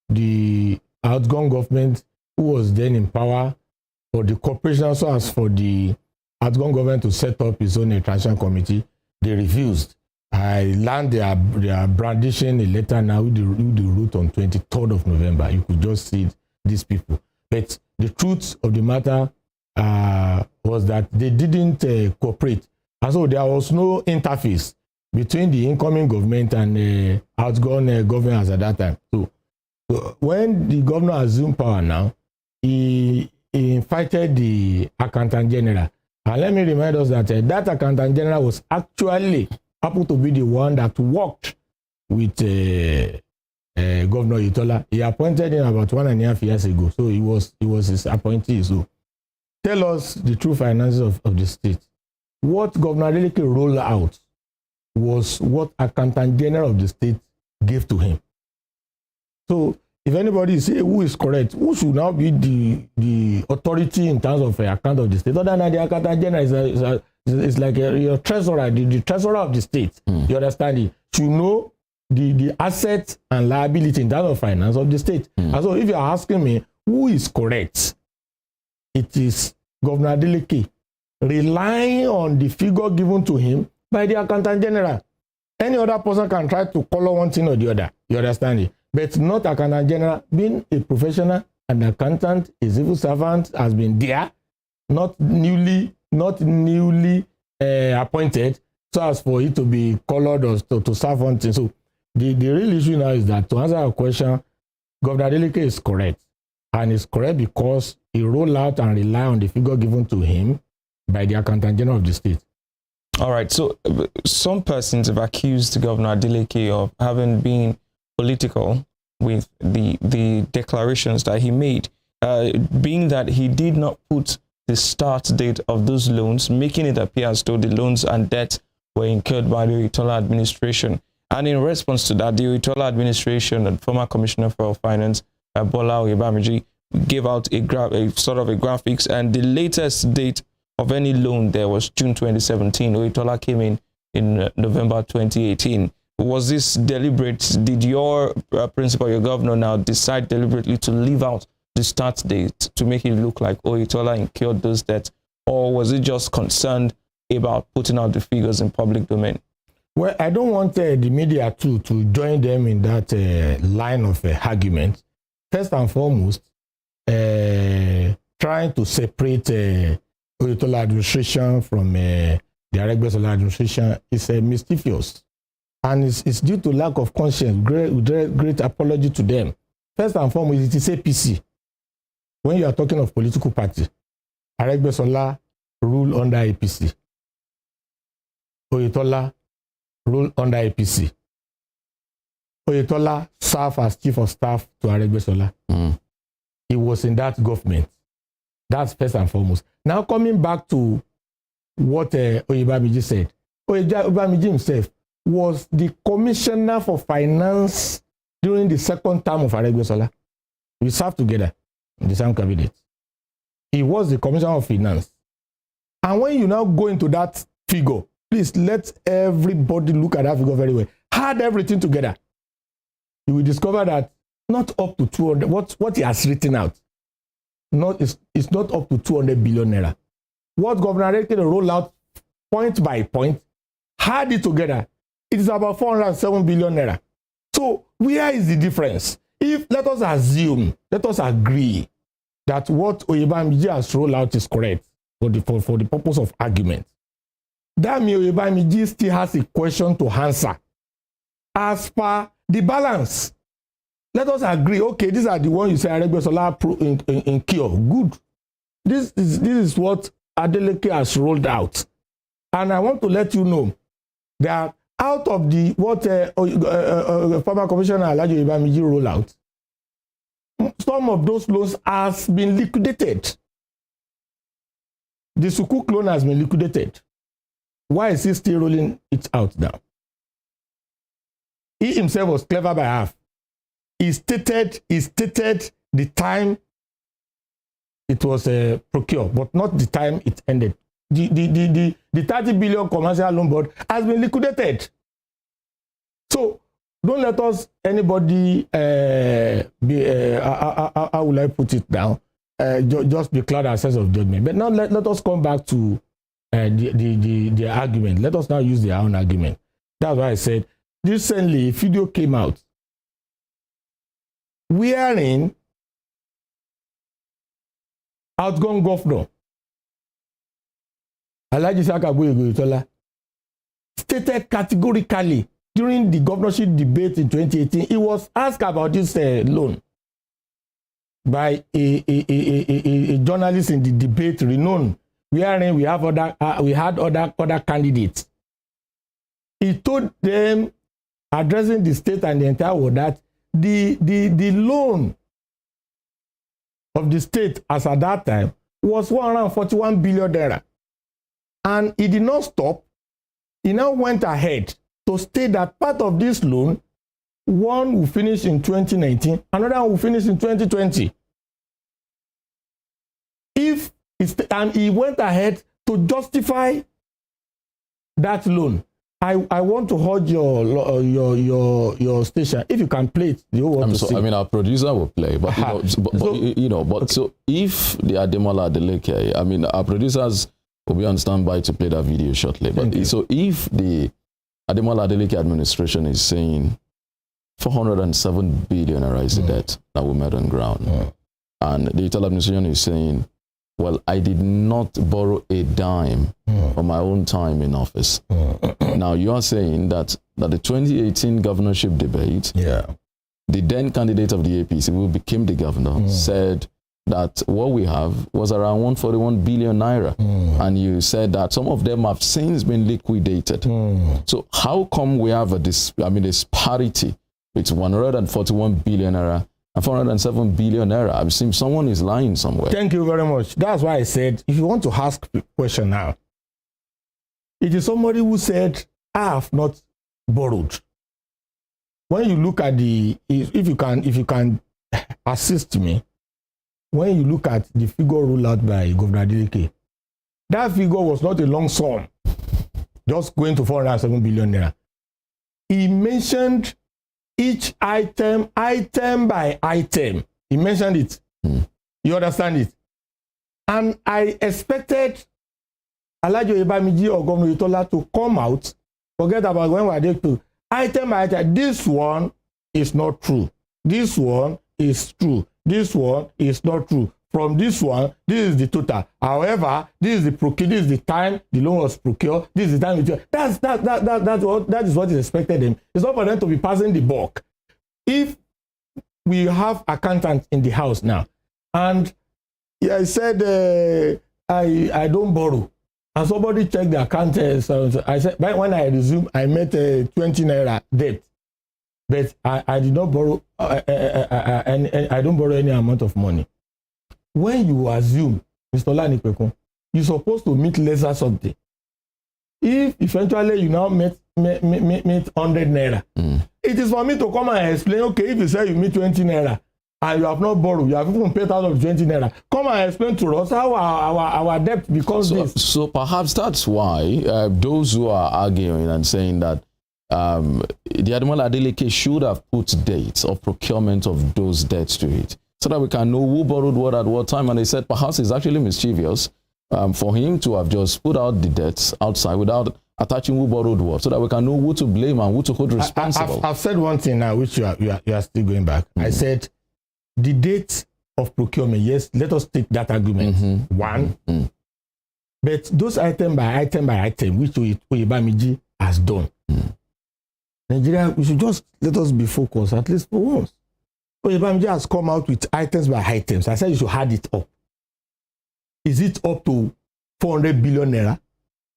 Speaker 8: the outgoing government, who was then in power, for the corporation so as for the outgoing government to set up its own transition committee. They refused. I learned they are brandishing a letter now with the route on 23rd of November. You could just see these people. But the truth of the matter was that they didn't cooperate. And so there was no interface between the incoming government and outgoing governors at that time. So when the governor assumed power now, he invited the Accountant General. And let me remind us that that Accountant General was actually happened to be the one that worked with Governor Oyetola. He appointed him about 1.5 years ago. So he was his appointee. So tell us the true finances of the state. What Governor Adeleke rolled out was what Accountant General of the state gave to him. So if anybody say who is correct, who should now be the authority in terms of account of the state, other than the Accountant General is like your treasurer, the treasurer of the state. You understand it? To know the assets and liability in terms of finance of the state. And so if you are asking me who is correct, it is Governor Adeleke relying on the figure given to him by the Accountant General. Any other person can try to color one thing or the other. You understand it? But not Accountant General. Being a professional, an accountant, a civil servant, has been there, not newly appointed, so as for it to be colored or to serve one thing. So the real issue now is that, to answer our question, Governor Adeleke is correct. And it's correct because he rolled out and relied on the figure given to him by the Accountant General of the state.
Speaker 3: All right. So some persons have accused Governor Adeleke of having been political with the declarations that he made, being that he did not put the start date of those loans, making it appear as though the loans and debts were incurred by the Oyetola administration. And in response to that, the Oyetola administration and former Commissioner for Finance, Bola Oyebamiji, gave out a sort of a graphics, and the latest date of any loan there was June 2017. Oyetola came in November 2018. Was this deliberate? Did your principal, your governor, now decide deliberately to leave out the start date to make it look like Oyetola incurred those debts, or was it just concerned about putting out the figures in public domain?
Speaker 8: Well, I don't want the media to join them in that line of argument. First and foremost, trying to separate Oyetola administration from the Aregbesola administration is mischievous. And it's due to lack of conscience. Great apology to them. First and foremost, it is APC. When you are talking of political party, Aregbesola rule under APC. Oyetola rule under APC. Oyetola served as chief of staff to Aregbesola. He was in that government. That's first and foremost. Now coming back to what Oyebamiji said. Oyebamiji himself was the commissioner for finance during the second term of Aregbesola. We served together in the same cabinet. He was the commissioner of finance. And when you now go into that figure, please let everybody look at that figure very well. Add everything together. You will discover that not up to 200, what he has written out, it's not up to 200 billion naira. What Governor Adeleke roll out point by point, add it together, it is about 407 billion naira. So where is the difference? If let us agree that what Oyebamiji has rolled out is correct for the purpose of argument, that means Oyebamiji still has a question to answer as per the balance. Let us agree, okay, these are the ones you say Aregbesola in cure. Good. This is what Adeleke has rolled out. And I want to let you know that out of the what former Commissioner Alhaji Oyebamiji rolled out, some of those loans has been liquidated. The Sukuk loan has been liquidated. Why is he still rolling it out now? He himself was clever by half. He stated the time it was procured, but not the time it ended. The 30 billion commercial loan board has been liquidated. So don't let us anybody how will I put it now? Just declare our sense of judgment. But now let us come back to the argument. Let us now use their own argument. That's why I said recently a video came out wherein outgoing governor Alhaji Saka Oyetola stated categorically during the governorship debate in 2018, he was asked about this loan by a journalist in the debate renowned, wherein we had other candidates. He told them, addressing the state and the entire world, that the loan of the state as at that time was 141 billion naira. And he did not stop. He now went ahead to state that part of this loan, one will finish in 2019, another one will finish in 2020. And he went ahead to justify that loan. I want to hold your station. If you can play it, you want to see.
Speaker 2: I mean, our producer will play, but so if the Ademola Adeleke, I mean, our producers will be on standby to play that video shortly. But so if the Ademola Adeleke administration is saying 407 billion is the debt that we made on ground, and the Oyetola administration is saying, well, I did not borrow a dime for my own time in office. Now, you are saying that the 2018 governorship debate, the then candidate of the APC, who became the governor, said that what we have was around 141 billion naira. And you said that some of them have since been liquidated. So how come we have a disparity between 141 billion naira and 407 billion naira? I seem someone is lying somewhere.
Speaker 8: Thank you very much. That's why I said, if you want to ask the question now, it is somebody who said, I have not borrowed. When you look at if you can assist me, when you look at the figure ruled out by Governor Adeleke, that figure was not a long sum, just going to 407 billion naira. He mentioned each item by item. He mentioned it. You understand it? And I expected Alhaji Oyebamiji or Governor Oyetola to come out, forget about when we are there to item by item. This one is not true. This one is true. This one is not true. from this one, this is the total. However, this is the time the loan was procured. This is the time. That is what is expected them. It's not for them to be passing the buck. If we have accountants in the house now, and I said I don't borrow, and somebody checked the account. So I said when I resumed, I met 20 naira debt, but I did not borrow, and I don't borrow any amount of money. When you assume, Mr. Lanipekun, you're supposed to meet lesser something. If eventually you now meet 100 naira, it is for me to come and explain, okay, if you say you meet 20 naira and you have not borrowed, you have even paid out of 20 naira, come and explain to us how our debt becomes this.
Speaker 2: So perhaps that's why those who are arguing and saying that the Ademola Adeleke should have put dates of procurement of those debts to it, so that we can know who borrowed what at what time. And they said perhaps it's actually mischievous for him to have just put out the debts outside without attaching who borrowed what, so that we can know who to blame and who to hold responsible.
Speaker 8: I've said one thing now, which you are still going back. I said the date of procurement, yes, let us take that argument. One. But those item by item, which Oyebamiji has done. Nigeria, we should just let us be focused, at least for once. Oyebamiji has come out with items by items. I said you should add it up. Is it up to 400 billion naira?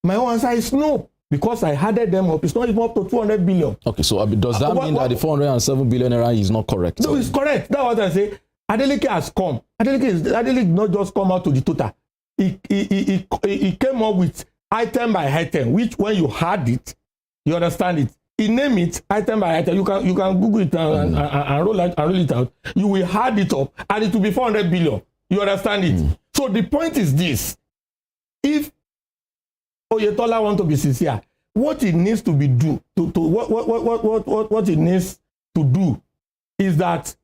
Speaker 8: My answer is no, because I added them up. It's not even up to 200 billion.
Speaker 2: Okay, so does that mean that the 407 billion naira is not correct?
Speaker 8: No, it's correct. That's what I say. Adeleke has come. Adeleke not just come out to the total. He came up with item by item, which when you add it, you understand it. He name it item by item. You can Google it and roll it out. You will add it up, and it will be 400 billion. You understand it? So the point is this: if Oyetola want to be sincere, what it needs to be what it needs to do is that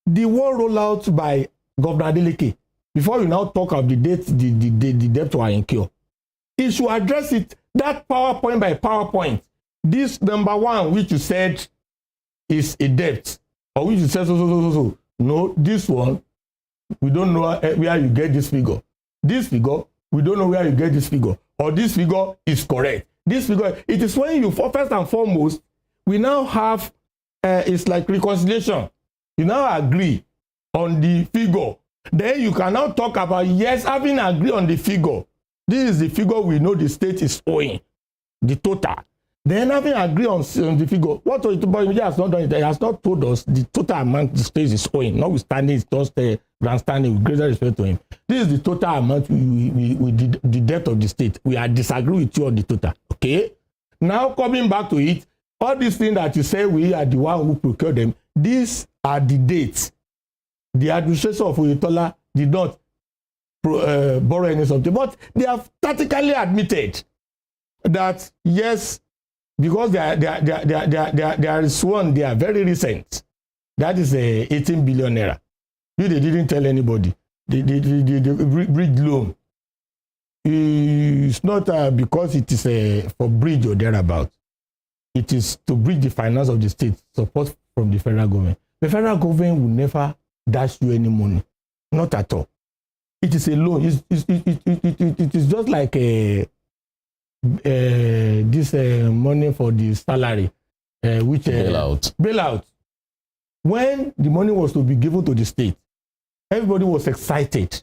Speaker 8: the war rollout by Governor Adeleke, before you now talk of the debt to incur, he should address it that PowerPoint by PowerPoint. This number one, which you said is a debt, or which you said so. No, this one, we don't know where you get this figure. This figure, we don't know where you get this figure. Or this figure is correct. This figure, it is when you, first and foremost, we now have, it's like reconciliation. You now agree on the figure. Then you can now talk about, yes, having agreed on the figure. This is the figure we know the state is owing, the total. Then having agreed on the figure, what Oyetola has not done, it has not told us the total amount the state is owing, notwithstanding it's just grandstanding with greater respect to him. This is the total amount we did, the debt of the state. We are disagree with you on the total. Okay? Now coming back to it, all these things that you say we are the one who procured them, these are the dates. The administration of Oyetola did not borrow any something, but they have tactically admitted that yes, because there is one, they are very recent. That is 18 billion naira. They didn't tell anybody. The bridge loan. It's not because it is for bridge or thereabout. It is to bridge the finance of the state, support from the federal government. The federal government will never dash you any money. Not at all. It is a loan. It is just like this money for the salary, which bailout. When the money was to be given to the state, everybody was excited.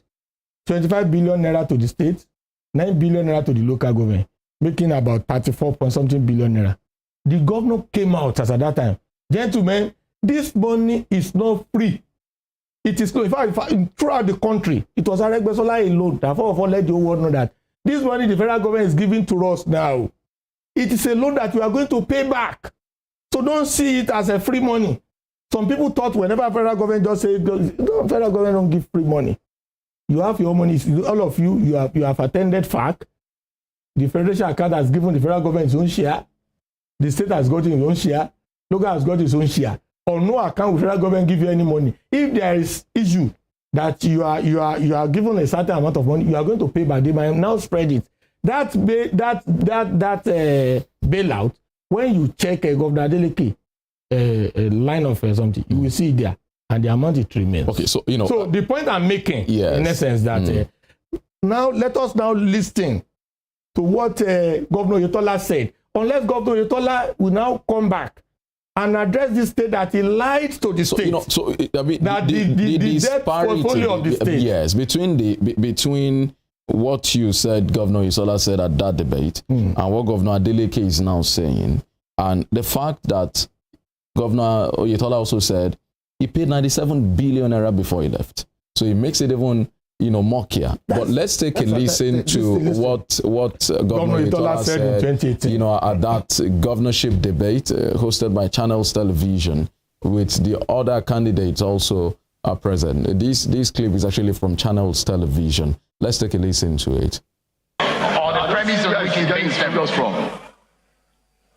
Speaker 8: 25 billion naira to the state, 9 billion naira to the local government, making about 34 point something billion naira. The governor came out as at that time, gentlemen, this money is not free. It is not. In fact, throughout the country, it was Aregbesola alone. Therefore, let the whole world know that this money the federal government is giving to us now, it is a loan that we are going to pay back. So don't see it as a free money. Some people thought whenever federal government just say, no, federal government don't give free money. You have your money. All of you have attended FAC. The federation account has given the federal government its own share. The state has got its own share. Local has got its own share. On no account will federal government give you any money. If there is issue that you are given a certain amount of money, you are going to pay back. They might now spread it. That bailout, when you check Governor Adeleke line of something, you will see it there. and the amount it remains.
Speaker 2: Okay, so, you know.
Speaker 8: So the point I'm making,
Speaker 2: yes.
Speaker 8: in essence, that now let us now listen to what Governor Oyetola said. Unless Governor Oyetola will now come back and address this state that he lied to the state.
Speaker 2: You know, so I mean,
Speaker 8: that the debt portfolio of the state.
Speaker 2: Yes, between what you said, Governor Oyetola said at that debate, and what Governor Adeleke is now saying, and the fact that Governor Oyetola also said he paid 97 billion naira before he left. So it makes it even, you know, murkier. But let's take a listen to what Governor Oyetola said in 2018. You know, at that governorship debate hosted by Channels Television, with the other candidates also are present. This clip is actually from Channels Television. Let's take a listen to it.
Speaker 9: Or the premise of which is getting figures from.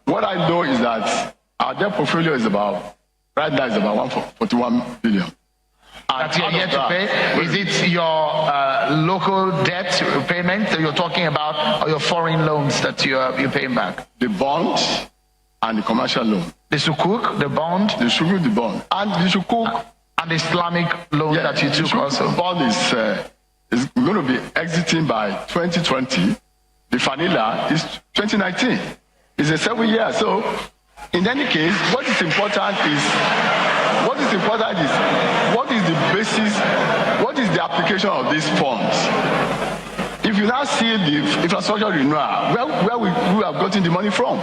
Speaker 9: What I know is that our debt portfolio is about, right now is about 141 billion.
Speaker 10: That you're here to pay? Is it your local debt payment that you're talking about, or your foreign loans that you're paying back?
Speaker 9: The bond and the commercial loan.
Speaker 10: The sukuk, the bond?
Speaker 9: The sukuk, the bond. And the sukuk.
Speaker 10: And the Islamic loan that you took also?
Speaker 9: The bond is going to be exiting by 2020. The vanilla is 2019. It's a 7 year. So, in any case, what is important is what is the basis, what is the application of these funds? If you now see the infrastructure renewal, where we have gotten the money from?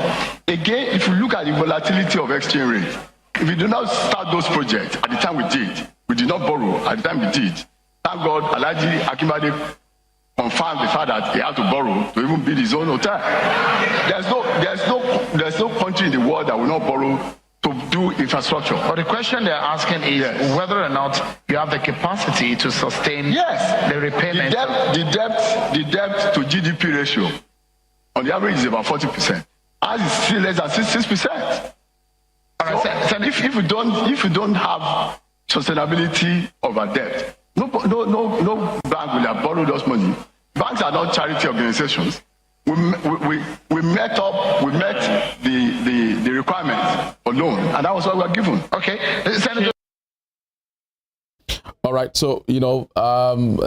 Speaker 9: Again, if you look at the volatility of exchange rate, if we do not start those projects at the time we did not borrow at the time we did. Thank God, Alhaji Akinbade confirmed the fact that he had to borrow to even build his own hotel. There's no country in the world that will not borrow to do infrastructure.
Speaker 10: But the question they're asking is whether or not you have the capacity to sustain the repayment.
Speaker 9: The debt to GDP ratio on the average is about 40%. Ours is still less than 6%. All right, so if you don't have sustainability of our debt, no bank will have borrowed us money. Banks are not charity organizations. We met the requirements for loan, and that was what we were given.
Speaker 10: Okay, Senator.
Speaker 2: All right, so, you know,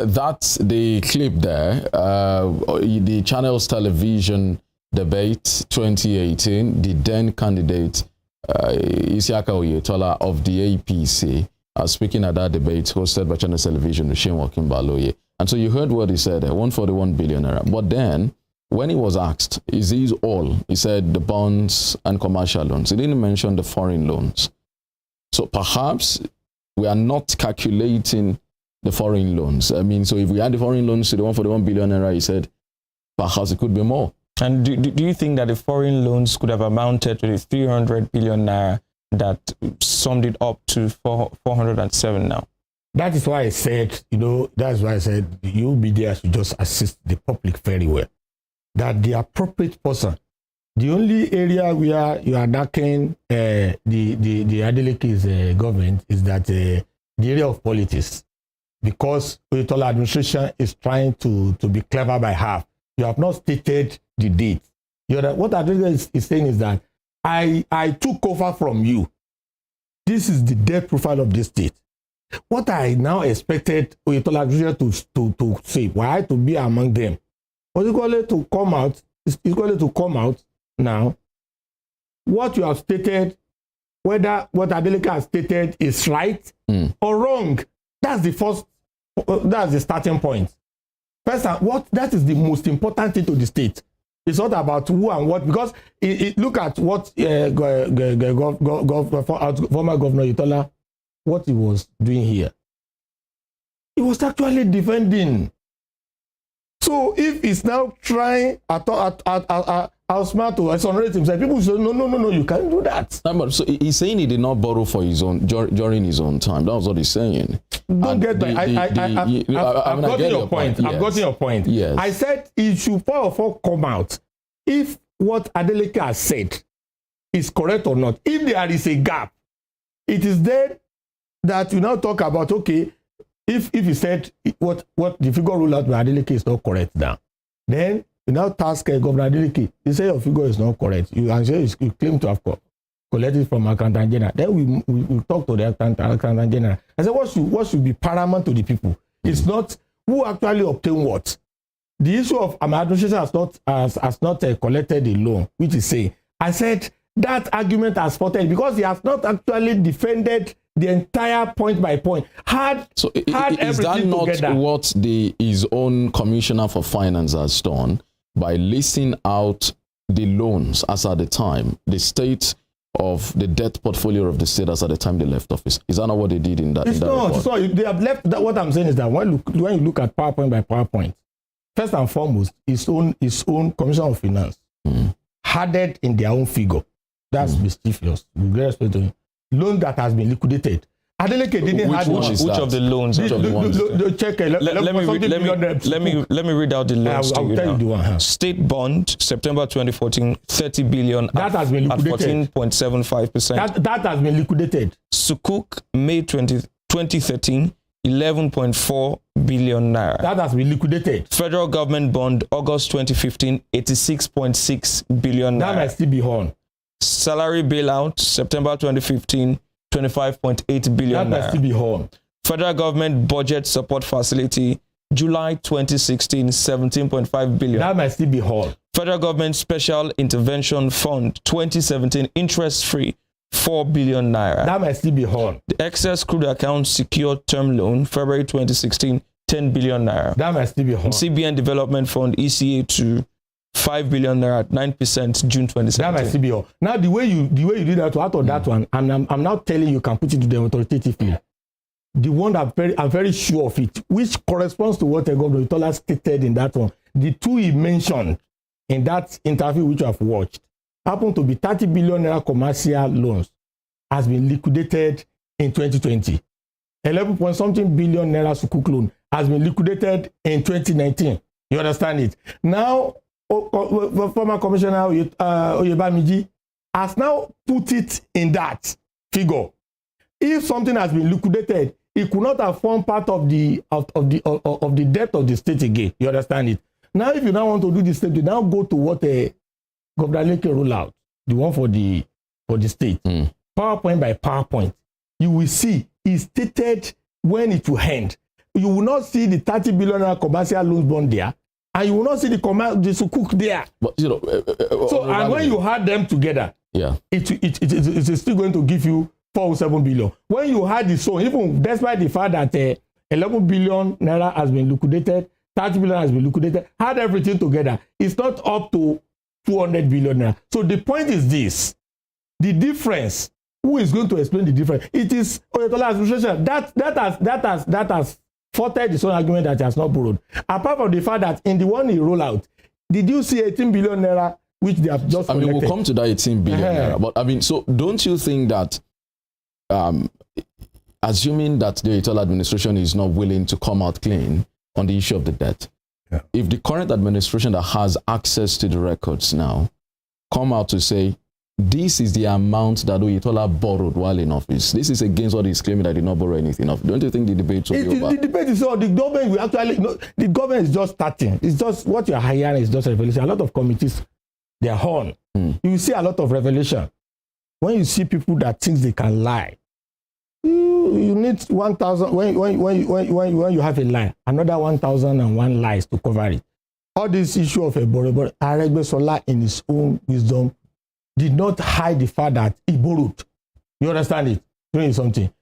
Speaker 2: that's the clip there. The Channels Television debate 2018, the then candidate Isiaka Oyetola of the APC speaking at that debate hosted by Channels Television with Shane Wakimbaloye. And so you heard what he said, 141 billion naira. But then, when he was asked, is these all? He said the bonds and commercial loans. He didn't mention the foreign loans. So perhaps we are not calculating the foreign loans. I mean, so if we add the foreign loans to the 141 billion naira, he said, perhaps it could be more.
Speaker 3: And do you think that the foreign loans could have amounted to the 300 billion naira that summed it up to 407 now?
Speaker 8: That is why I said, that's why I said you media should just assist the public very well. That the appropriate person, the only area where you are knocking the Adeleke's government is that the area of politics. Because Oyetola administration is trying to be clever by half. You have not stated the date. What Adeleke is saying is that I took over from you. This is the debt profile of this state. What I now expected Oyetola administration to say, why to be among them, was equally to come out now. What you have stated, whether what Adeleke has stated is right or wrong, that's the starting point. First, that is the most important thing to the state. It's not about who and what, because look at what former Governor Oyetola, what he was doing here. He was actually defending. So if he's now trying outsmart to exonerate himself, people say, no, you can't do that.
Speaker 2: So he's saying he did not borrow for his own during his own time. That was what he's saying.
Speaker 8: Don't get that. I've gotten your point. I've gotten your point.
Speaker 2: Yes.
Speaker 8: I said it should come out if what Adeleke has said is correct or not. If there is a gap, it is there that you now talk about, okay, if he said what the figure ruled out by Adeleke is not correct now, then you now task Governor Adeleke, you say your figure is not correct. You claim to have collect it from accountant general. Then we talk to the accountant general. I said, what should be paramount to the people? It's not who actually obtain what. The issue of my administration has not collected the loan, which is saying, I said that argument has faulted because he has not actually defended the entire point by point.
Speaker 2: Is that not
Speaker 8: together.
Speaker 2: what his own commissioner for finance has done by listing out the loans as at the time, the state of the debt portfolio of the state as at the time they left office? Is that not what they did in that?
Speaker 8: It's not. So they have left. What I'm saying is that when you look at PowerPoint by PowerPoint, first and foremost, his own commissioner of finance added in their own figure. That's mischievous. With great respect to him. Loan that has been liquidated. Adeleke didn't have
Speaker 3: which of the loans?
Speaker 8: Let
Speaker 3: me read out the loans to you now. State bond, September 2014, 30 billion.
Speaker 8: That has been liquidated.
Speaker 3: At 14.75%.
Speaker 8: That has been liquidated.
Speaker 3: Sukuk, May 2013, 11.4 billion naira.
Speaker 8: That has been liquidated.
Speaker 3: Federal government bond, August 2015, 86.6 billion naira.
Speaker 8: That might still be on.
Speaker 3: Salary bailout, September 2015, 25.8 billion.
Speaker 8: That might still be on.
Speaker 3: Federal government budget support facility, July 2016, 17.5 billion.
Speaker 8: That might still be on.
Speaker 3: Federal government special intervention fund, 2017, interest-free, 4 billion naira.
Speaker 8: That might still be on.
Speaker 3: The excess crude account secured term loan, February 2016, 10 billion naira.
Speaker 8: That might still be on.
Speaker 3: CBN Development Fund, ECA 2, 5 billion naira at 9% June 2017.
Speaker 8: That might still be on. Now the way you do that out of that one, and I'm now telling you can put it to them authoritatively. The one that I'm very sure of it, which corresponds to what Governor Oyetola stated in that one. The two he mentioned in that interview which I've watched happened to be 30 billion naira commercial loans has been liquidated in 2020. 11 point something billion naira sukuk loan has been liquidated in 2019. You understand it? Now, former Commissioner Oyebamiji has now put it in that figure. If something has been liquidated, it could not have formed part of the debt of the state again. You understand it? Now, if you now want to do the state, you now go to what Governor Adeleke roll out, the one for the state. PowerPoint by PowerPoint. You will see it's stated when it will end. You will not see the 30 billion commercial loans bond there, and you will not see the sukuk there.
Speaker 2: But
Speaker 8: and when you add them together, it's still going to give you 407 billion. When you had the so, even despite the fact that 11 billion naira has been liquidated, 30 billion has been liquidated, add everything together, it's not up to 200 billion naira. So the point is this: the difference. Who is going to explain the difference? It is Oyetola administration that has faulted his own argument that he has not borrowed. Apart from the fact that in the one he rolled out, did you see 18 billion naira which they have just collected?
Speaker 2: We'll come to that 18 billion naira. But so don't you think that assuming that the Oyetola administration is not willing to come out clean on the issue of the debt, if the current administration that has access to the records now come out to say, this is the amount that Oyetola borrowed while in office, this is against what he's claiming that he did not borrow anything of, don't you think the debate will be over? The
Speaker 8: debate is on. The government will actually, the government is just starting. It's just what you're hiring is just a revelation. A lot of committees, they're on. You will see a lot of revelation. When you see people that think they can lie, you need 1,000. When you have a lie, another 1,001 lies to cover it. All this issue of a borrower, Aregbesola in his own wisdom did not hide the fact that he borrowed. You understand it? Doing something.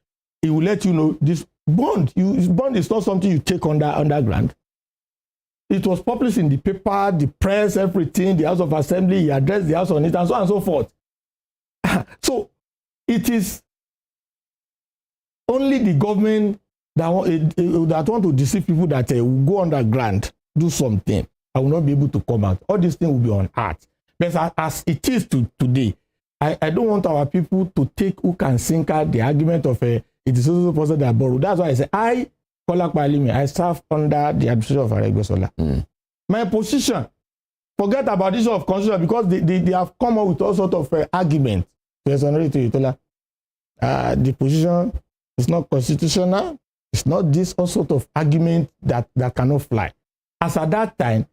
Speaker 8: He will let you know this bond. Bond is not something you take underground. It was published in the paper, the press, everything, the House of Assembly. He addressed the House on it, and so on and so forth. So it is only the government that want to deceive people that will go underground, do something. I will not be able to come out. All these things will be on art. But as it is today, I don't want our people to take hook and sinker the argument of it is also the person that borrowed. That's why I say, Kola Kpalime, I serve under the administration of Aregbesola. My position, forget about this issue of constitution, because they have come up with all sorts of arguments to exonerate Oyetola. The position is not constitutional. It's not this all sort of argument that cannot fly. As at that time,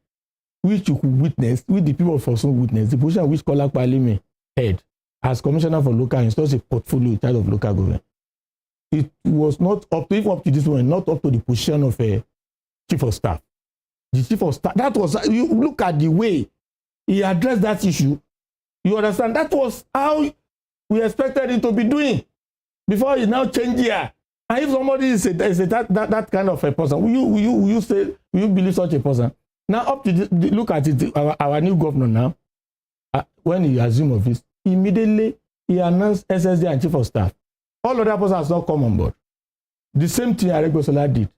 Speaker 8: which you could witness, with the people of Osun witness, the position which Kola Kpalime had as commissioner for local, it's just a portfolio in charge of local government. It was not up to, even up to this one, not up to the position of a chief of staff. The chief of staff, that was, you look at the way he addressed that issue, you understand, that was how we expected him to be doing before he now changed here. And if somebody is that kind of a person, will you believe such a person? Now, up to look at it, our new governor now, when he assumed office, immediately he announced SSD and chief of staff. All other persons has not come on board. The same thing Aregbesola did.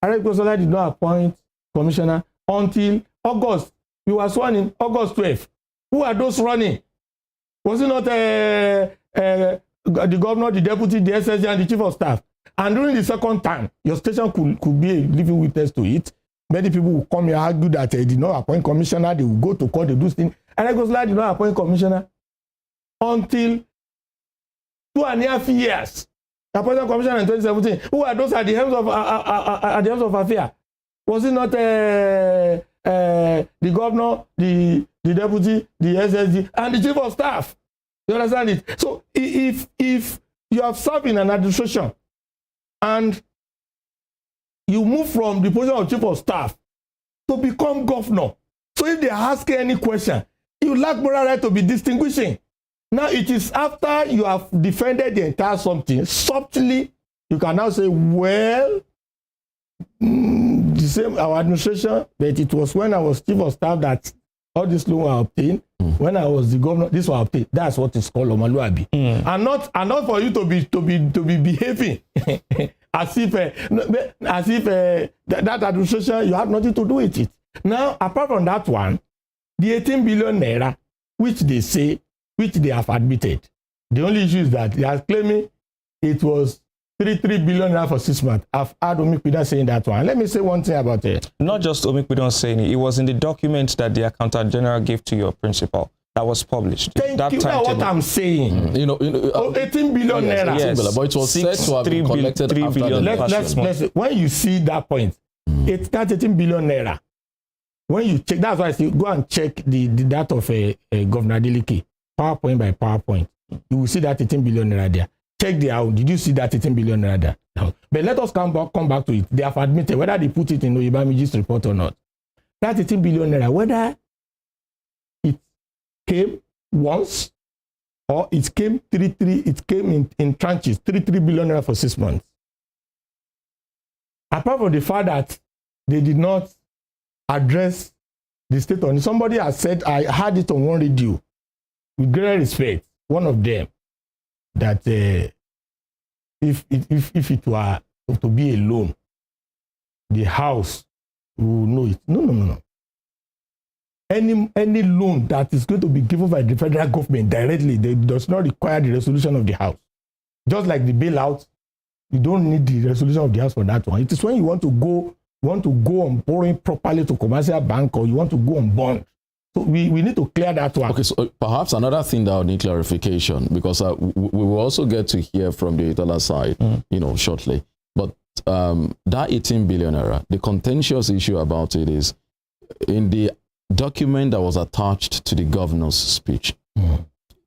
Speaker 8: Aregbesola did not appoint commissioner until August. He was sworn in August 12th. Who are those running? Was it not the governor, the deputy, the SSG, and the chief of staff? And during the second time, your station could be a living witness to it. Many people will come here argue that they did not appoint commissioner, they will go to court, they do things. Aregbesola did not appoint commissioner until 2.5 years. Appointed commissioner in 2017. Who are those at the helms of affair? Was it not the governor, the deputy, the SSG, and the chief of staff? You understand it? So if you have served in an administration and you move from the position of chief of staff to become governor, so if they ask any question, you lack moral right to be distinguishing. Now it is after you have defended the entire something, subtly, you can now say, well, the same our administration, but it was when I was chief of staff that all this loan were obtained. When I was the governor, this was obtained. That's what is called Omaluabi. And not for you to be behaving as if that administration, you have nothing to do with it. Now, apart from that one, the 18 billion naira, which they have admitted. The only issue is that they are claiming it was 3 billion naira for 6 months. I've heard Omikpidan saying that one. Let me say one thing about it.
Speaker 3: Not just Omikpidan saying it. It was in the document that the accountant general gave to your principal that was published.
Speaker 8: Thank you. That's what I'm saying.
Speaker 2: 18
Speaker 8: billion naira.
Speaker 2: Yes. But it was said to have been collected after the election.
Speaker 8: When you see that point, it's that 18 billion naira. When you check, that's why I say go and check the data of Governor Adeleke. PowerPoint by PowerPoint, you will see that 18 billion naira there. Check the out. Did you see that 18 billion naira there? No. But let us come back to it. They have admitted whether they put it in Oyebamiji's report or not. That 18 billion naira, whether it came once or it came it came in tranches, 3 billion naira for 6 months. Apart from the fact that they did not address the state on it. Somebody has said, I heard it on one radio, with great respect, one of them, that if it were to be a loan, the house will know it. No. Any loan that is going to be given by the federal government directly, they does not require the resolution of the house. Just like the bailout, you don't need the resolution of the house for that one. It is when you want to go on borrowing properly to commercial bank, or you want to go on bond. So we need to clear that one.
Speaker 2: Okay, so perhaps another thing that will need clarification, because we will also get to hear from the Itola side, shortly. But that 18 billion naira, the contentious issue about it is in the document that was attached to the governor's speech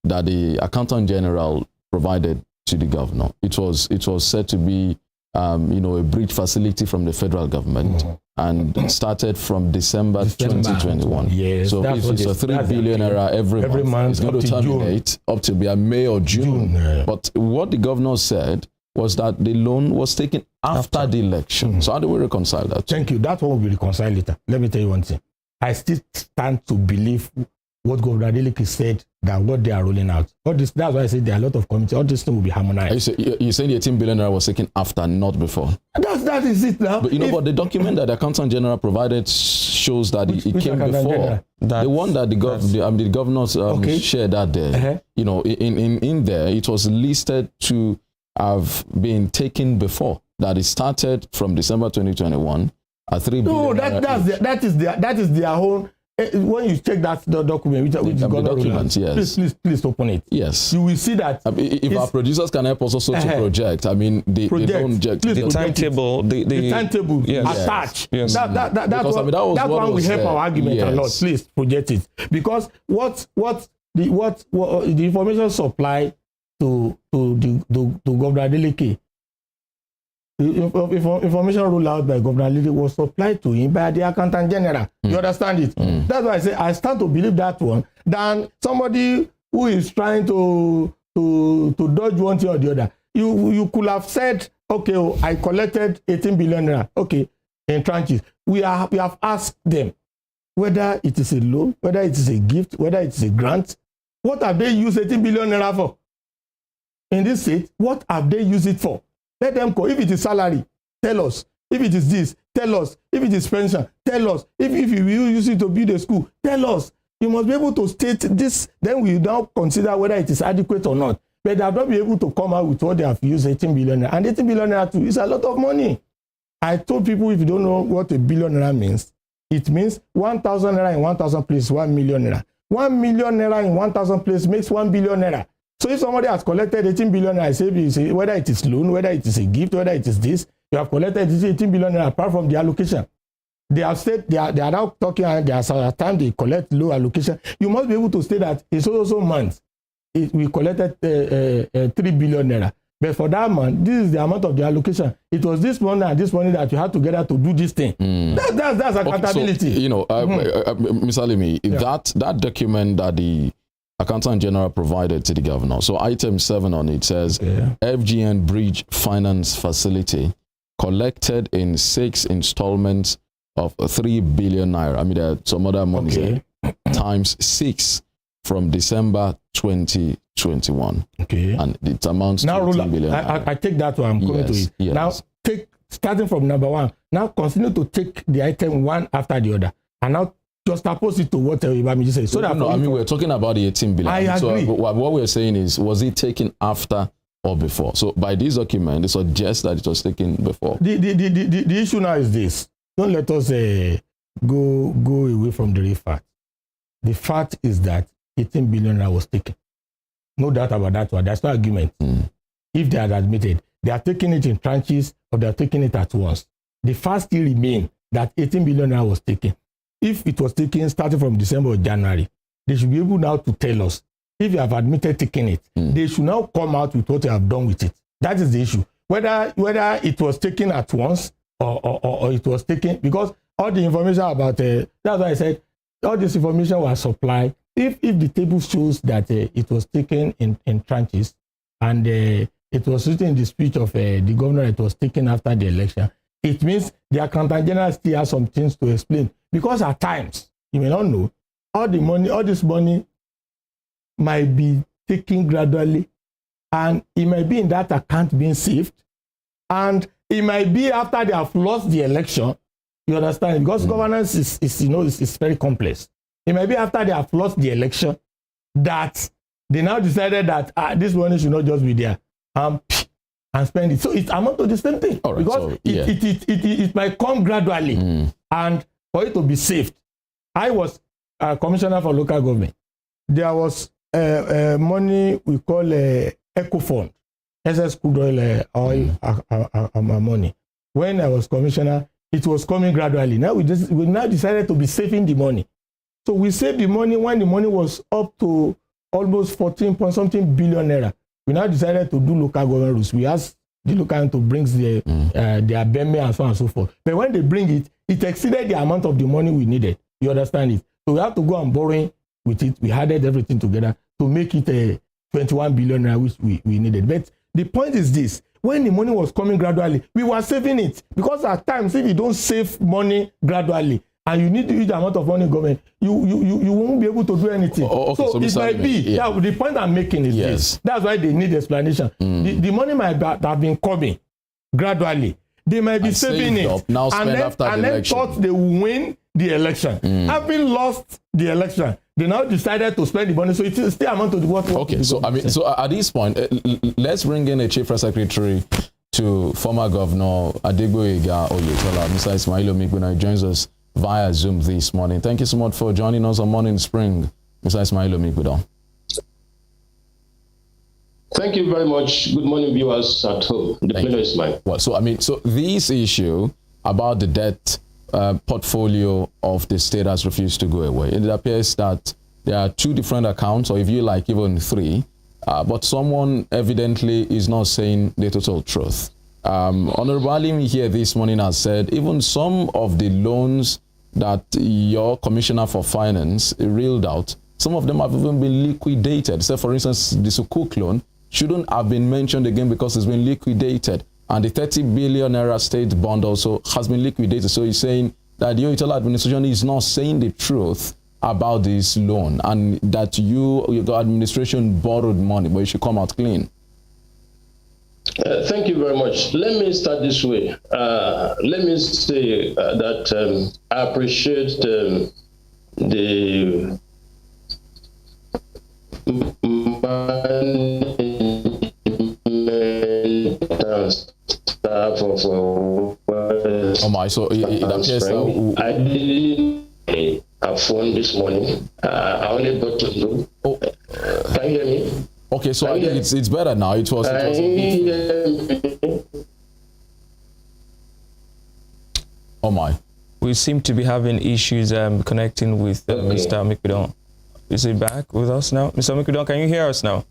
Speaker 2: that the accountant general provided to the governor. It was said to be a bridge facility from the federal government and started from December 2021.
Speaker 8: Yes,
Speaker 2: so if it's a 3 billion naira every month, it's going to terminate up to be a May or June. But what the governor said was that the loan was taken after the election. So how do we reconcile that?
Speaker 8: Thank you. That one will be reconciled later. Let me tell you one thing. I still stand to believe what Governor Adeleke said, that what they are rolling out. That's why I said there are a lot of committees. All this thing will be harmonized.
Speaker 2: You're saying the 18 billion naira was taken after, not before?
Speaker 8: That is it now.
Speaker 2: But but the document that the accountant general provided shows that it came before. The one that the governors shared that day. In there, it was listed to have been taken before. That it started from December 2021 at 3 billion.
Speaker 8: No, that is their own. When you check that document, which
Speaker 2: the document, yes.
Speaker 8: Please open it.
Speaker 2: Yes.
Speaker 8: You will see that.
Speaker 2: If our producers can help us also to project, they don't project.
Speaker 3: The timetable, the
Speaker 8: timetable attached. Yes. That one will help our argument a lot. Please project it. Because what the information supply to Governor Adeleke, the information rolled out by Governor Adeleke was supplied to him by the Accountant General. You understand it? That's why I say I start to believe that one than somebody who is trying to dodge one thing or the other. You could have said, okay, I collected 18 billion naira, okay, in tranches. We have asked them whether it is a loan, whether it is a gift, whether it is a grant. What have they used 18 billion naira for? In this state, what have they used it for? Let them go. If it is salary, tell us. If it is this, tell us. If it is pension, tell us. If you will use it to build a school, tell us. You must be able to state this. Then we now consider whether it is adequate or not. But they have not been able to come out with what they have used 18 billion naira. And 18 billion naira too is a lot of money. I told people, if you don't know what a billion naira means, it means 1,000 naira in 1,000 places, 1 million naira. 1 million naira in 1,000 places makes 1 billion naira. So if somebody has collected 18 billion naira, say whether it is loan, whether it is a gift, whether it is this, you have collected 18 billion naira apart from the allocation. They have said they are now talking, and there are time they collect low allocation. You must be able to state that it's also months we collected 3 billion naira. But for that month, this is the amount of the allocation. It was this money and this money that you had together to do this thing. That's accountability.
Speaker 2: Okay, so, Mr. Alimi, that document that the Accountant General provided to the governor. So item 7 on it says, FGN Bridge Finance Facility collected in 6 installments of 3 billion naira. I mean, there are some other money here, times 6 from December 2021. Okay. And it amounts to 18 billion.
Speaker 8: I take that one. I'm coming to it. Yes. Now, starting from number 1, now continue to take the item one after the other. And now just oppose it to what Ibami said. So
Speaker 2: we're talking about the 18 billion.
Speaker 8: I agree.
Speaker 2: So what we're saying is, was it taken after or before? So by this document, it suggests that it was taken before.
Speaker 8: The issue now is this. Don't let us go away from the real fact. The fact is that 18 billion was taken. No doubt about that one. There's no argument. If they had admitted, they are taking it in tranches or they are taking it at once. The fact still remains that 18 billion was taken. If it was taken starting from December or January, they should be able now to tell us. If you have admitted taking it, they should now come out with what they have done with it. That is the issue. Whether it was taken at once or it was taken, because all the information about that's why I said all this information was supplied. If the table shows that it was taken in tranches and it was written in the speech of the governor, it was taken after the election, it means the Accountant General still has some things to explain. Because at times, you may not know, all this money might be taken gradually, and it might be in that account being saved, and it might be after they have lost the election. You understand? Because governance is very complex. It might be after they have lost the election that they now decided that this money should not just be there and spend it. So it amounts to the same thing. Right, because so, it might come gradually and for it to be saved. I was a commissioner for local government. There was money we call Eco Fund, SS crude oil money. When I was commissioner, it was coming gradually. Now we now decided to be saving the money. So we saved the money when the money was up to almost 14-point-something billion naira. We now decided to do local government rules. We asked the local to bring their BEME and so on and so forth. But when they bring it, it exceeded the amount of the money we needed. You understand it? So we have to go and borrow with it. We added everything together to make it a 21 billion naira, which we needed. But the point is this. When the money was coming gradually, we were saving it. Because at times, if you don't save money gradually, and you need to use the amount of money in government, you won't be able to do anything. So it might be, the point I'm making is this. That's why they need explanation. The money might have been coming gradually. They might be saving it.
Speaker 2: Now spend after the election.
Speaker 8: And then thought they will win the election. Having lost the election, they now decided to spend the money. So it still amount to what.
Speaker 2: Okay, so at this point, let's bring in a chief press secretary to former Governor Adegboyega Oyetola. Mr. Ismail Omigbuna joins us via Zoom this morning. Thank you so much for joining us on Morning Spring, Mr. Ismail Omigbuna.
Speaker 11: Thank you very much. Good morning, viewers at home. The pleasure is mine.
Speaker 2: Well, so this issue about the debt portfolio of the state has refused to go away. It appears that there are 2 different accounts, or if you like, even 3. But someone evidently is not saying the total truth. Honorable Alimi here this morning has said even some of the loans that your Commissioner for Finance reeled out, some of them have even been liquidated. So, for instance, the Sukuk loan shouldn't have been mentioned again because it's been liquidated. And the 30 billion naira state bond also has been liquidated. So he's saying that the Oyetola administration is not saying the truth about this loan, and that your administration borrowed money, but you should come out clean.
Speaker 11: Thank you very much. Let me start this way. Let me say that I appreciate the staff of
Speaker 2: oh my, so it appears that
Speaker 11: I didn't have phone this morning. I only got to know. Oh. Can you hear me?
Speaker 2: Okay, so I think it's better now. It was oh my.
Speaker 3: We seem to be having issues connecting with Mr. Mikudon. Is he back with us now? Mr. Mikudon, can you hear us now?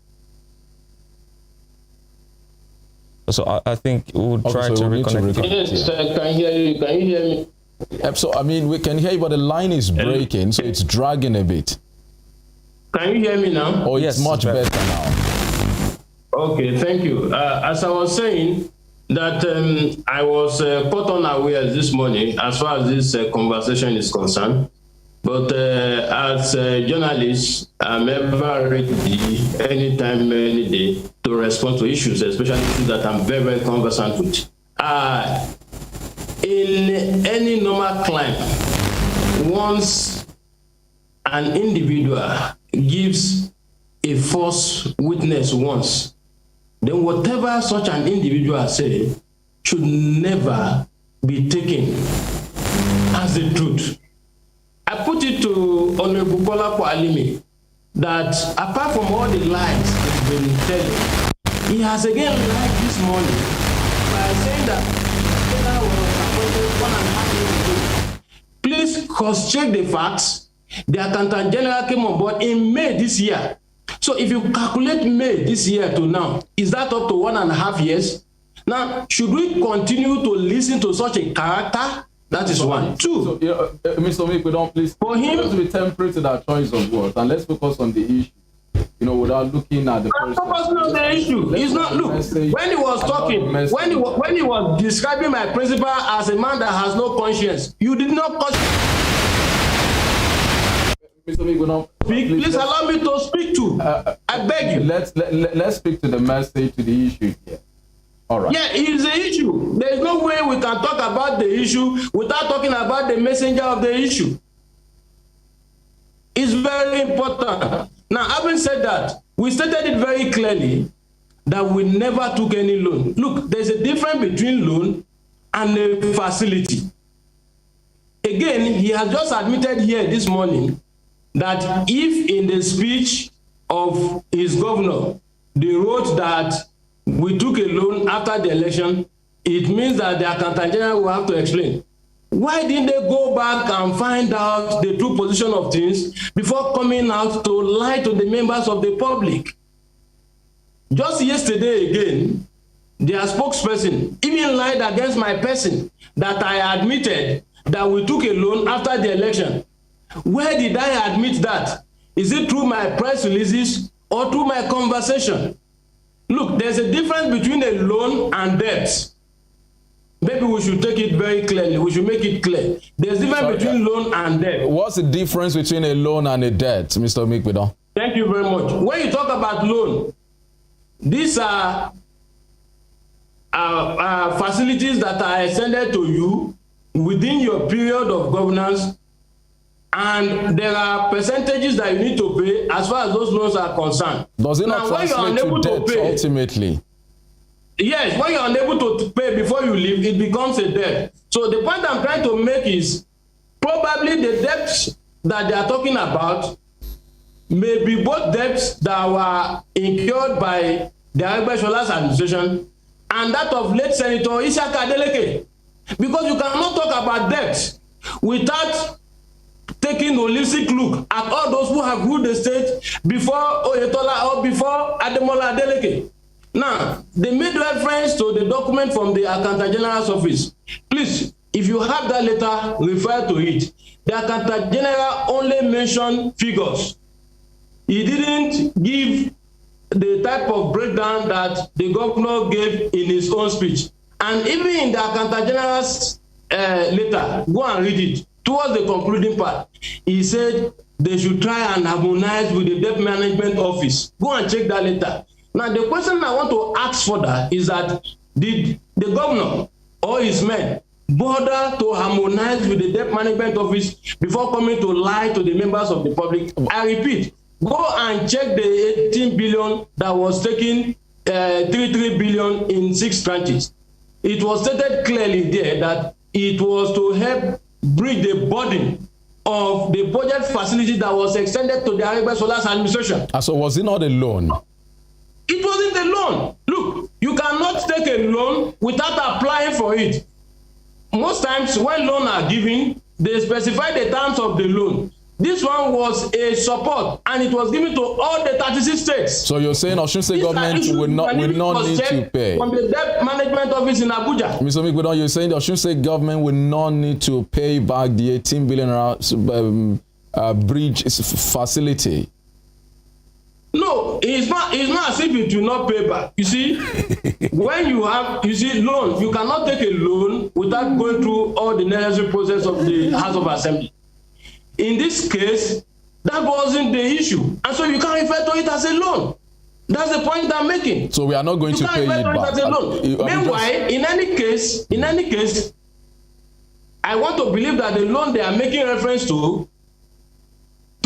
Speaker 3: So I think we'll try to reconnect.
Speaker 11: Yes, I can hear you. Can you hear me?
Speaker 2: So, I mean, we can hear you, but the line is breaking, so it's dragging a bit.
Speaker 11: Can you hear me now?
Speaker 2: Oh, yes, much better now.
Speaker 11: Okay, thank you. As I was saying, that I was caught unaware this morning as far as this conversation is concerned. But as a journalist, I'm ever ready, anytime, any day, to respond to issues, especially issues that I'm very, very conversant with. In any normal climate, once an individual gives a false witness once, then whatever such an individual says should never be taken as the truth. I put it to Honorable Bukola Alimi that apart from all the lies he's been telling, he has again lied this morning by saying that please cross-check the facts. The Accountant General came on board in May this year. So if you calculate May this year to now, is that up to 1.5 years? Now, should we continue to listen to such a character? That is one. Two.
Speaker 2: So, Mr. Mikudon, please,
Speaker 11: for him,
Speaker 2: let's be temperate in our choice of words and let's focus on the issue. Without looking at the person.
Speaker 11: Focusing on the issue. It's not, look, when he was talking, when he was describing my principal as a man that has no conscience, you did not
Speaker 2: Mr. Mikudon,
Speaker 11: please allow me to speak to. I beg you.
Speaker 2: Let's speak to the message, to the issue here. All right.
Speaker 11: Yeah, it's the issue. There is no way we can talk about the issue without talking about the messenger of the issue. It's very important. Now, having said that, we stated it very clearly that we never took any loan. Look, there's a difference between loan and a facility. Again, he has just admitted here this morning that if in the speech of his governor, they wrote that we took a loan after the election, it means that the Accountant General will have to explain. Why didn't they go back and find out the true position of things before coming out to lie to the members of the public? Just yesterday again, their spokesperson even lied against my person that I admitted that we took a loan after the election. Where did I admit that? Is it through my press releases or through my conversation? Look, there's a difference between a loan and debt. Maybe we should take it very clearly. We should make it clear. There's a difference between loan and debt.
Speaker 2: What's the difference between a loan and a debt, Mr. Mikudon?
Speaker 11: Thank you very much. When you talk about loan, these are facilities that are extended to you within your period of governance, and there are percentages that you need to pay as far as those loans are concerned.
Speaker 2: Does it not translate to debt ultimately?
Speaker 11: Yes, when you're unable to pay before you leave, it becomes a debt. So the point I'm trying to make is probably the debts that they are talking about may be both debts that were incurred by the Argbeshola's administration and that of late Senator Isiaka Adeleke. Because you cannot talk about debt without taking a holistic look at all those who have ruled the state before Oyetola or before Ademola Adeleke. Now, they made reference to the document from the Accountant General's office. Please, if you have that letter, refer to it. The Accountant General only mentioned figures. He didn't give the type of breakdown that the governor gave in his own speech. And even in the Accountant General's letter, go and read it. Towards the concluding part, he said they should try and harmonize with the debt management office. Go and check that letter. Now, the question I want to ask further is that did the governor or his men bother to harmonize with the debt management office before coming to lie to the members of the public? I repeat, go and check the 18 billion that was taken, 33 billion in 6 tranches. It was stated clearly there that it was to help bridge the burden of the budget facility that was extended to the Aregbesola administration.
Speaker 2: So was it not a loan?
Speaker 11: It wasn't a loan. Look, you cannot take a loan without applying for it. Most times when loans are given, they specify the terms of the loan. This one was a support, and it was given to all the 36 states.
Speaker 2: So you're saying Osun State government will not need to pay?
Speaker 11: From the debt management office in Abuja.
Speaker 2: Mr. Mikwedo, you're saying the Osun State government will not need to pay back the 18 billion bridge facility?
Speaker 11: No, it's not as if it will not pay back. You see, when you have, loan, you cannot take a loan without going through all the necessary process of the House of Assembly. In this case, that wasn't the issue. And so you can't refer to it as a loan. That's the point I'm making.
Speaker 2: So we are not going to pay it back.
Speaker 11: As a loan. Meanwhile, in any case, I want to believe that the loan they are making reference to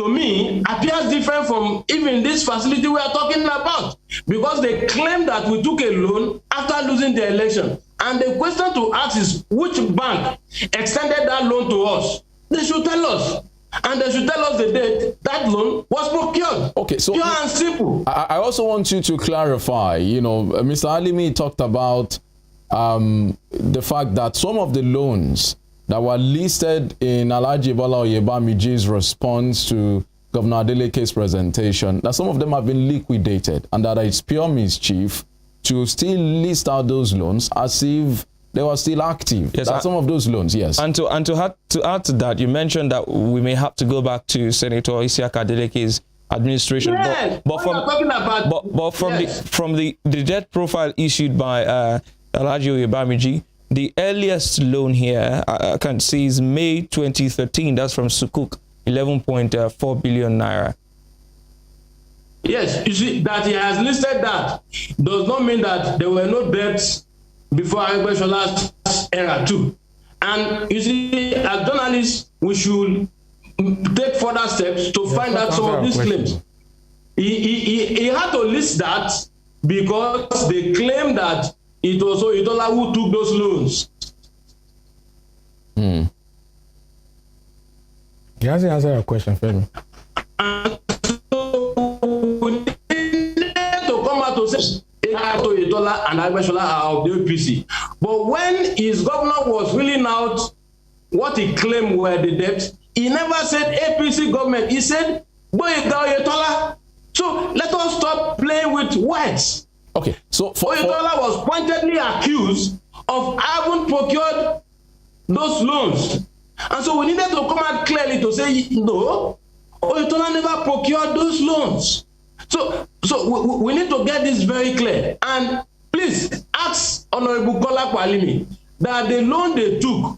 Speaker 11: me, appears different from even this facility we are talking about, because they claim that we took a loan after losing the election. And the question to ask is, which bank extended that loan to us? They should tell us. And they should tell us the date that loan was procured.
Speaker 2: Okay, so
Speaker 11: pure and simple.
Speaker 2: I also want you to clarify, Mr. Alimi talked about the fact that some of the loans that were listed in Alhaji Bola Oyebamiji's response to Governor Adeleke's presentation, that some of them have been liquidated, and that it's pure mischief to still list out those loans as if they were still active. Yes, some of those loans, yes. And to add to that, you mentioned that we may have to go back to Senator Isiaka Adeleke's administration.
Speaker 11: Yes,
Speaker 2: but from the debt profile issued by Alhaji Oyebamiji, the earliest loan here I can see is May 2013. That's from Sukuk, 11.4 billion naira.
Speaker 11: Yes, you see, that he has listed that does not mean that there were no debts before Aregbesola's era too. And you see, as journalists, we should take further steps to find out some of these claims. He had to list that because they claim that it was Oyetola who took those loans.
Speaker 8: He hasn't answered your question, Femi.
Speaker 11: And so we need to come out to say Oyetola and Aregbesola are of the APC. But when his governor was reeling out what he claimed were the debts, he never said APC government. He said Oyetola. So let us stop playing with words.
Speaker 2: Okay, so
Speaker 11: Oyetola was pointedly accused of having procured those loans. And so we needed to come out clearly to say, no, Oyetola never procured those loans. So we need to get this very clear. And please ask Honorable Kolapo Alimi that the loan they took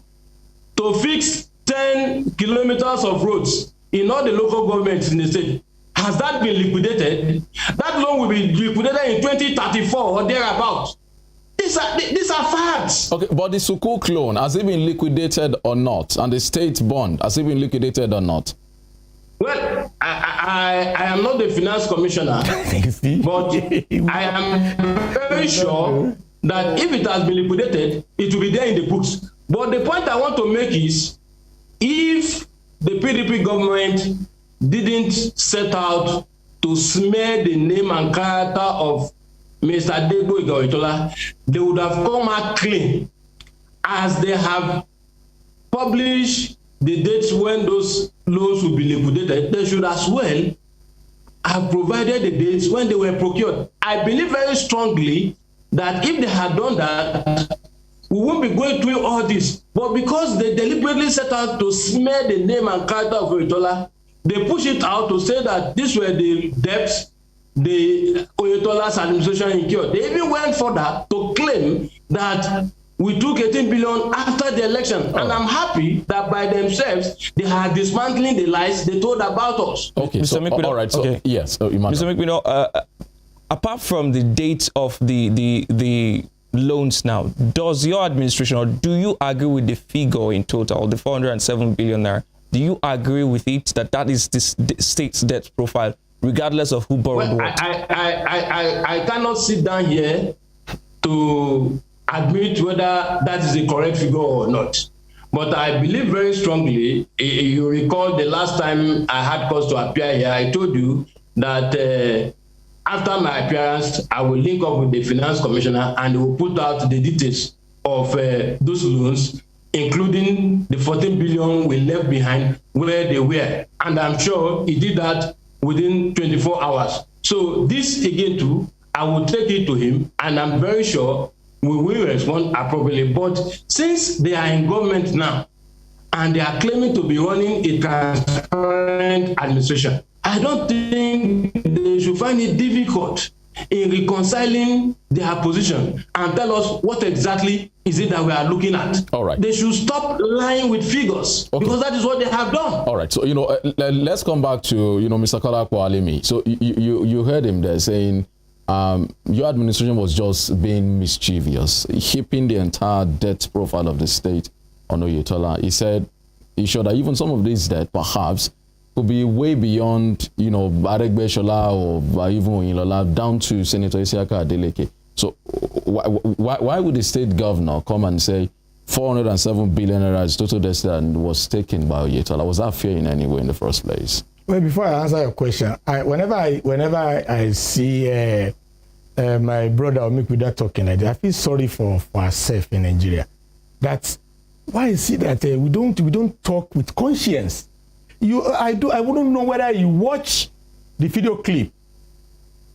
Speaker 11: to fix 10 kilometers of roads in all the local governments in the state, has that been liquidated? That loan will be liquidated in 2034 or thereabouts. These are facts.
Speaker 2: Okay, but the Sukuk loan, has it been liquidated or not? And the state bond, has it been liquidated or not?
Speaker 11: Well, I am not the finance commissioner, but I am very sure that if it has been liquidated, it will be there in the books. But the point I want to make is, if the PDP government didn't set out to smear the name and character of Mr. Adegboyega Oyetola, they would have come out clean, as they have published the dates when those loans will be liquidated, they should as well have provided the dates when they were procured. I believe very strongly that if they had done that, we won't be going through all this. But because they deliberately set out to smear the name and character of Oyetola, they push it out to say that these were the debts the Oyetola's administration incurred. They even went further to claim that we took 18 billion after the election. And I'm happy that by themselves, they are dismantling the lies they told about us.
Speaker 2: Okay,
Speaker 3: Mr.
Speaker 2: so,
Speaker 3: Mikwido,
Speaker 2: all right, so,
Speaker 3: okay.
Speaker 2: yes.
Speaker 3: Mr. Mikwido, apart from the date of the loans now, does your administration, or do you agree with the figure in total, the 407 billion naira? Do you agree with it that is the state's debt profile, regardless of who borrowed what?
Speaker 11: I cannot sit down here to admit whether that is the correct figure or not. But I believe very strongly, you recall the last time I had cause to appear here, I told you that after my appearance, I will link up with the finance commissioner and will put out the details of those loans, including the 14 billion we left behind where they were. And I'm sure he did that within 24 hours. So this again too, I will take it to him, and I'm very sure we will respond appropriately. But since they are in government now, and they are claiming to be running a transparent administration, I don't think they should find it difficult in reconciling their position and tell us what exactly is it that we are looking at.
Speaker 2: All right.
Speaker 11: They should stop lying with figures, because that is what they have done.
Speaker 2: All right. So, let's come back to, Mr. Kolapo Alimi. So you heard him there saying your administration was just being mischievous, heaping the entire debt profile of the state on Oyetola. He said he showed that even some of these debt perhaps could be way beyond, Aregbesola or even Oyinlola down to Senator Isiaka Adeleke. So why would the state governor come and say 407 billion naira is total debt that was taken by Oyetola? Was that fair in any way in the first place?
Speaker 8: Well, before I answer your question, whenever I see my brother Mikwido talking, I feel sorry for ourselves in Nigeria. That's why is it that we don't talk with conscience. I wouldn't know whether you watch the video clip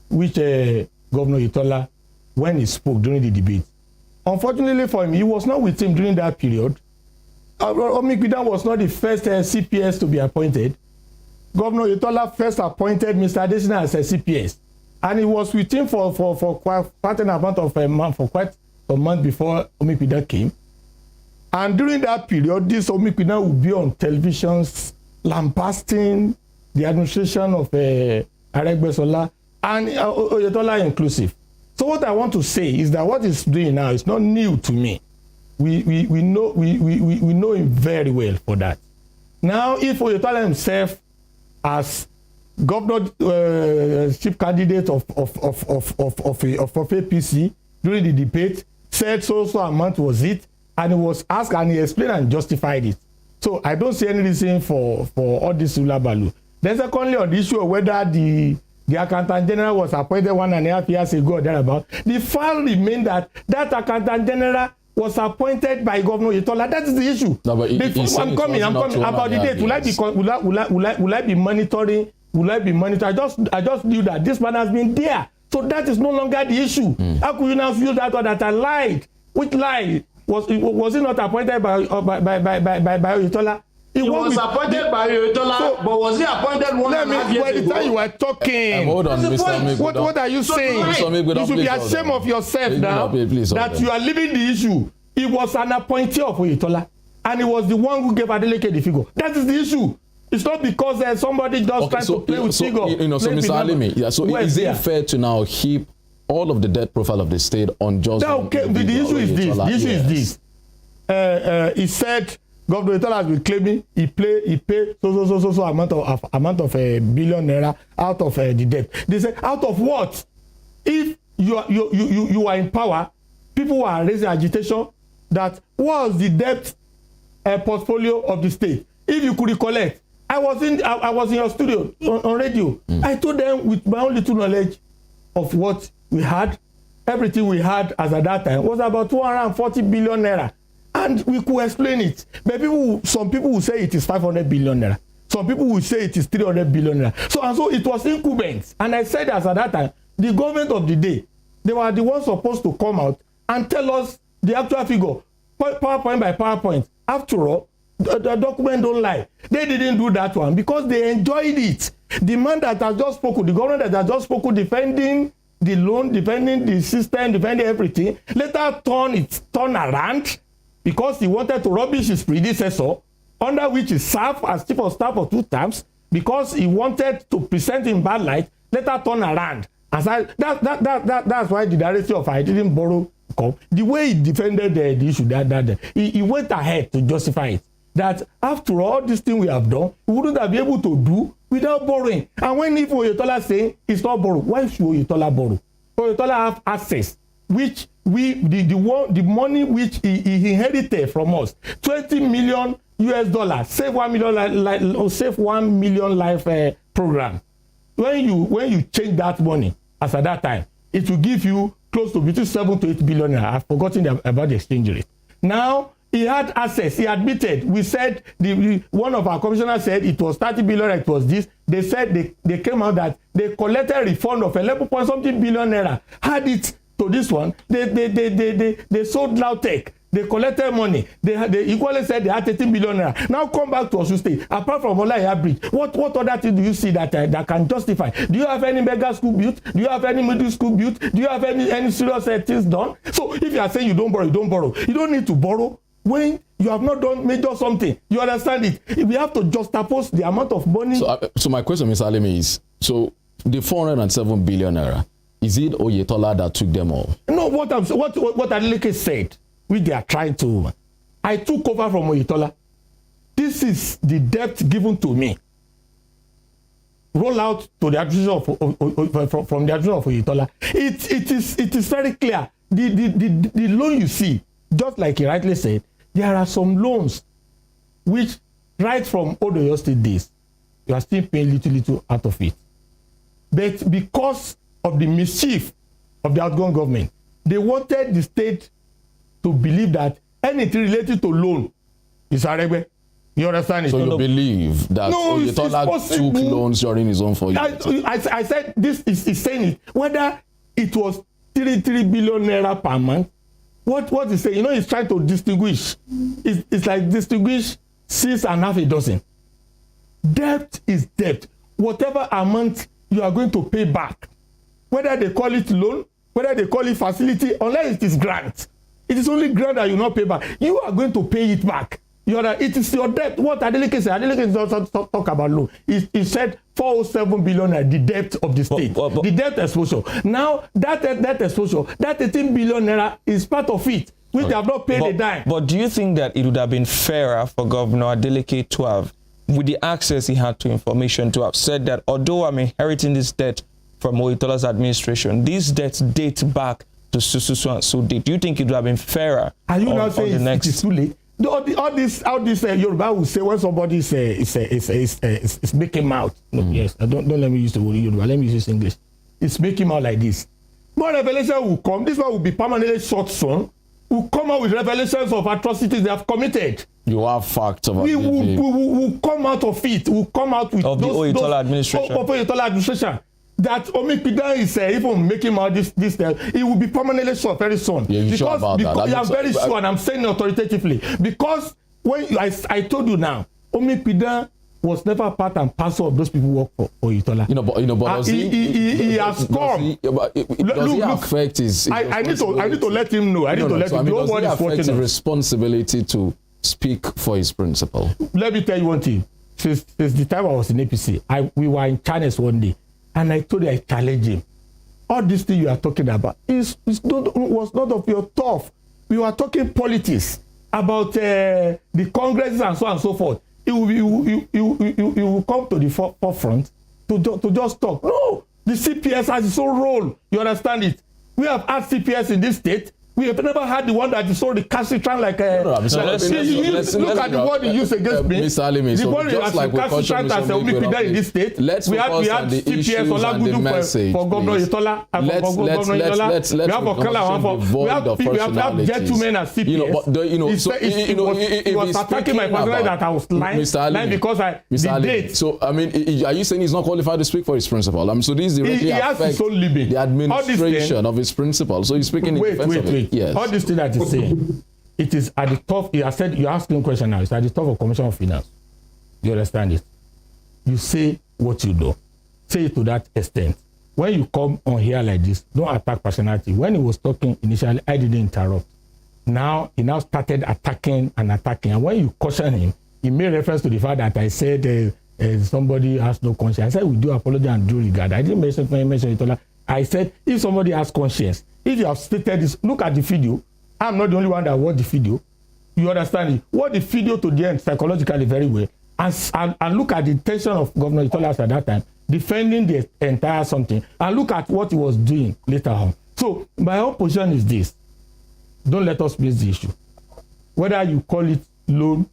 Speaker 8: which Governor Oyetola, when he spoke during the debate. Unfortunately for him, he was not with him during that period. Mikwido was not the first CPS to be appointed. Governor Oyetola first appointed Mr. Adesina as a CPS, and he was with him for quite an amount of a month, for quite a month before Mikwido came. And during that period, this Mikwido would be on televisions lambasting the administration of Aregbesola and Oyetola inclusive. So what I want to say is that what he's doing now is not new to me. We know him very well for that. Now, if Oyetola himself, as governor chief candidate of APC during the debate, said so amount was it, and he was asked and he explained and justified it. So I don't see any reason for all this ulabalu. Then secondly, on the issue of whether the accountant general was appointed 1.5 years ago or thereabout, the file remained that accountant general was appointed by Governor Oyetola. That is the issue.
Speaker 2: No, but
Speaker 8: I'm coming about the date. Will I be monitoring? I just knew that this man has been there. So that is no longer the issue. How could you now feel that I lied? Which lie? Was he not appointed by Oyetola?
Speaker 11: He was appointed by Oyetola, but was he appointed 1.5 years ago?
Speaker 8: By the time you were talking,
Speaker 2: hold on, Mr. Mikwido.
Speaker 8: What are you saying? You should be ashamed of yourself now that you are leaving the issue. He was an appointee of Oyetola, and he was the one who gave Adeleke the figure. That is the issue. It's not because somebody just trying to play with figure.
Speaker 2: So Mr. Alimi, so is it fair to now heap all of the debt profile of the state on just
Speaker 8: the issue is this. The issue is this. He said Governor Oyetola has been claiming he paid so amount of a billion naira out of the debt. They say out of what? If you are in power, people are raising agitation that was the debt portfolio of the state. If you could recollect, I was in your studio on radio. I told them with my own little knowledge of what we had, everything we had as at that time was about 240 billion naira. And we could explain it. But some people will say it is 500 billion naira. Some people will say it is 300 billion naira. So it was incumbent. And I said as at that time, the government of the day, they were the ones supposed to come out and tell us the actual figure, PowerPoint by PowerPoint. After all, the document don't lie. They didn't do that one because they enjoyed it. The man that has just spoken, the government that has just spoken, defending the loan, defending the system, defending everything, later turn around because he wanted to rubbish his predecessor, under which he served as chief of staff for 2 terms, because he wanted to present in bad light, later turn around. As that's why the director of I didn't borrow come. The way he defended the issue, he went ahead to justify it. That after all this thing we have done, we wouldn't have been able to do without borrowing. And when if Oyetola saying it's not borrow, why should Oyetola borrow? Oyetola have access, which the money which he inherited from us, $20 million, save $1 million life program. When you change that money, as at that time, it will give you close to between 7 to 8 billion. I've forgotten about the exchange rate. Now he had access. He admitted. We said one of our commissioners said it was 30 billion. It was this. They said they came out that they collected a refund of 11-point-something billion naira. Had it to this one. They sold Lautech. They collected money. They equally said they had 13 billion naira. Now come back to Osun State. Apart from Olaiya Bridge, what other thing do you see that can justify? Do you have any mega school built? Do you have any middle school built? Do you have any serious things done? So if you are saying you don't borrow, you don't borrow. You don't need to borrow when you have not done major something. You understand it? If we have to juxtapose the amount of money.
Speaker 2: So my question, Mr. Alimi, is so the 407 billion naira, is it Oyetola that took them all?
Speaker 8: No, what Adeleke said, which they are trying to. I took over from Oyetola. This is the debt given to me. Roll out to the administration from the administration of Oyetola. It is very clear. The loan you see, just like he rightly said, there are some loans which, right from Oyo State days, you are still paying little out of it. But because of the mischief of the outgoing government, they wanted the state to believe that anything related to loan is Aregbe. You understand it?
Speaker 2: So you believe that Oyetola took loans during his own 4 years?
Speaker 8: I said this is saying it. Whether it was 3 billion naira per month, what is saying? You know, he's trying to distinguish. It's like distinguish 6.5 dozen. Debt is debt. Whatever amount you are going to pay back, whether they call it loan, whether they call it facility, unless it is grant. It is only grant that you not pay back. You are going to pay it back. It is your debt. What Adeleke said, Adeleke doesn't talk about loan. He said 407 billion are the debt of the state. The debt exposure. Now, that debt exposure, that 18 billion naira is part of it, which they have not paid a dime.
Speaker 3: But do you think that it would have been fairer for Governor Adeleke to have, with the access he had to information, to have said that although I'm inheriting this debt from Oyetola's administration, these debts date back to so and so date? Do you think it would have been fairer?
Speaker 8: Are you not saying it is too late? All this Yoruba will say when somebody is making mouth. No, yes, don't let me use the word Yoruba. Let me use English. It's making mouth like this. More revelation will come. This one will be permanently short son. Will come out with revelations of atrocities they have committed.
Speaker 2: You have facts about
Speaker 8: we will come out of it. We'll come out with
Speaker 3: of the Oyetola administration.
Speaker 8: Of Oyetola administration. That Omipidan is even making out this it will be permanently short very soon.
Speaker 2: Yeah, you sure about that?
Speaker 8: I'm very sure, and I'm saying it authoritatively. Because when I told you now, Omipidan was never part and parcel of those people who work for Oyetola.
Speaker 2: But
Speaker 8: he has come.
Speaker 2: Does he affect his
Speaker 8: I need to let him know.
Speaker 2: Does he affect his responsibility to speak for his principle?
Speaker 8: Let me tell you one thing. Since the time I was in APC, we were in channels one day. And I told you, I challenged him. All this thing you are talking about was not of your turf. We were talking politics about the congresses and so on and so forth. It will come to the forefront to just talk. No, the CPS has its own role. You understand it? We have had CPS in this state. We have never had the one that is so recalcitrant like a.
Speaker 2: Look
Speaker 8: at the word he used against me.
Speaker 2: Mr. Alimi,
Speaker 8: the
Speaker 2: so
Speaker 8: one
Speaker 2: just like we caution
Speaker 8: as a Omipida in this state.
Speaker 2: Let's focus on the issues and the message,
Speaker 8: for Governor Itola. We have gentlemen as CPS. He was attacking my personality that I was lying because the date.
Speaker 2: So, I mean, are you saying he's not qualified to speak for his principal? I mean, so this directly affects the administration of his principal. So he's speaking in defense of it. Yes.
Speaker 8: All this thing that he's saying, it is at the top. I said, you're asking a question now. It's at the top of Commission of Finance. You understand it? You say what you do. Say it to that extent. When you come on here like this, don't attack personality. When he was talking initially, I didn't interrupt. Now, he now started attacking. And when you caution him, he made reference to the fact that I said somebody has no conscience. I said, we do apologize and due regard. I didn't mention it. I said, if somebody has conscience, if you have stated this, look at the video. I'm not the only one that watched the video. You understand it? Watch the video to the end psychologically very well. And look at the intention of Governor Itola at that time, defending the entire something. And look at what he was doing later on. So my own position is this. Don't let us miss the issue. Whether you call it loan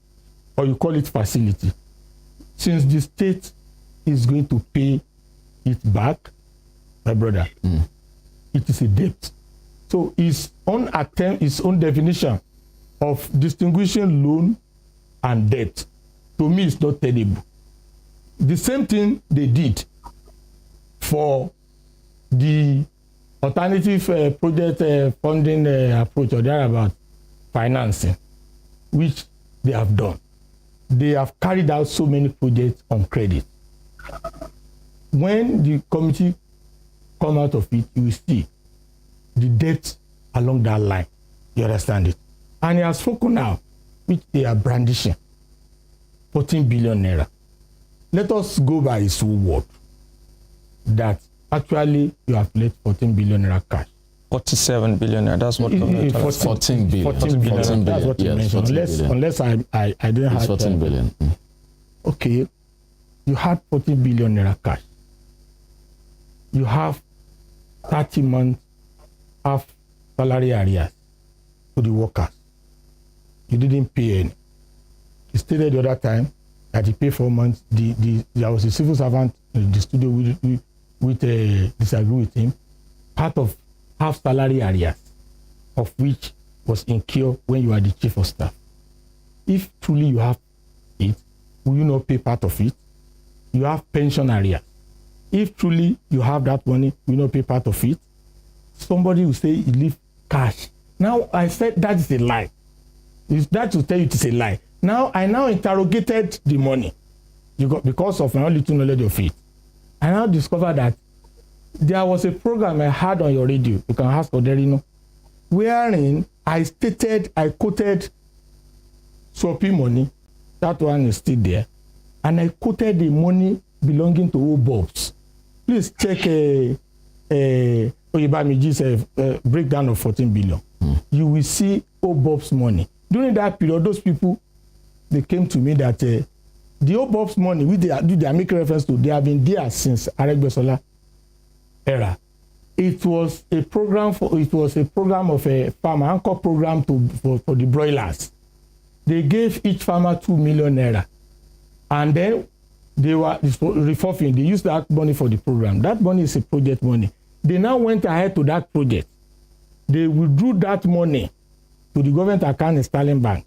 Speaker 8: or you call it facility, since the state is going to pay it back, my brother, it is a debt. So his own definition of distinguishing loan and debt, to me, is not tenable. The same thing they did for the alternative project funding approach or thereabout financing, which they have done. They have carried out so many projects on credit. When the committee come out of it, you will see the debt along that line. You understand it? And he has spoken now, which they are brandishing, 14 billion naira. Let us go by his word that actually you have let 14 billion naira cash.
Speaker 3: 47 billion naira. That's what
Speaker 2: 14 billion.
Speaker 8: 14 billion. That's what you mentioned. Unless I didn't have
Speaker 2: 14 billion.
Speaker 8: Okay, you had 14 billion naira cash. You have 30 months half salary arrears to the workers. You didn't pay any. You stated the other time that you pay 4 months. There was a civil servant in the studio with disagree with him. Part of half salary arrears, of which was incurred when you are the chief of staff. If truly you have it, will you not pay part of it? You have pension arrears. If truly you have that money, will you not pay part of it? Somebody will say you leave cash. Now I said that is a lie. That will tell you it is a lie. Now I interrogated the money because of my own little knowledge of it. I now discovered that there was a program I had on your radio. You can ask Oderino, wherein I quoted Sopi money. That one is still there. And I quoted the money belonging to OBOBs. Please check Oyebamiji's breakdown of 14 billion. You will see OBOBs money. During that period, those people, they came to me that the OBOBs money, which they are making reference to, they have been there since Aregbesola era. It was a program of a farmer anchor program for the broilers. They gave each farmer 2 million naira, and then they were reforming. They used that money for the program. That money is a project money. They now went ahead to that project. They withdrew that money to the government account in Sterling Bank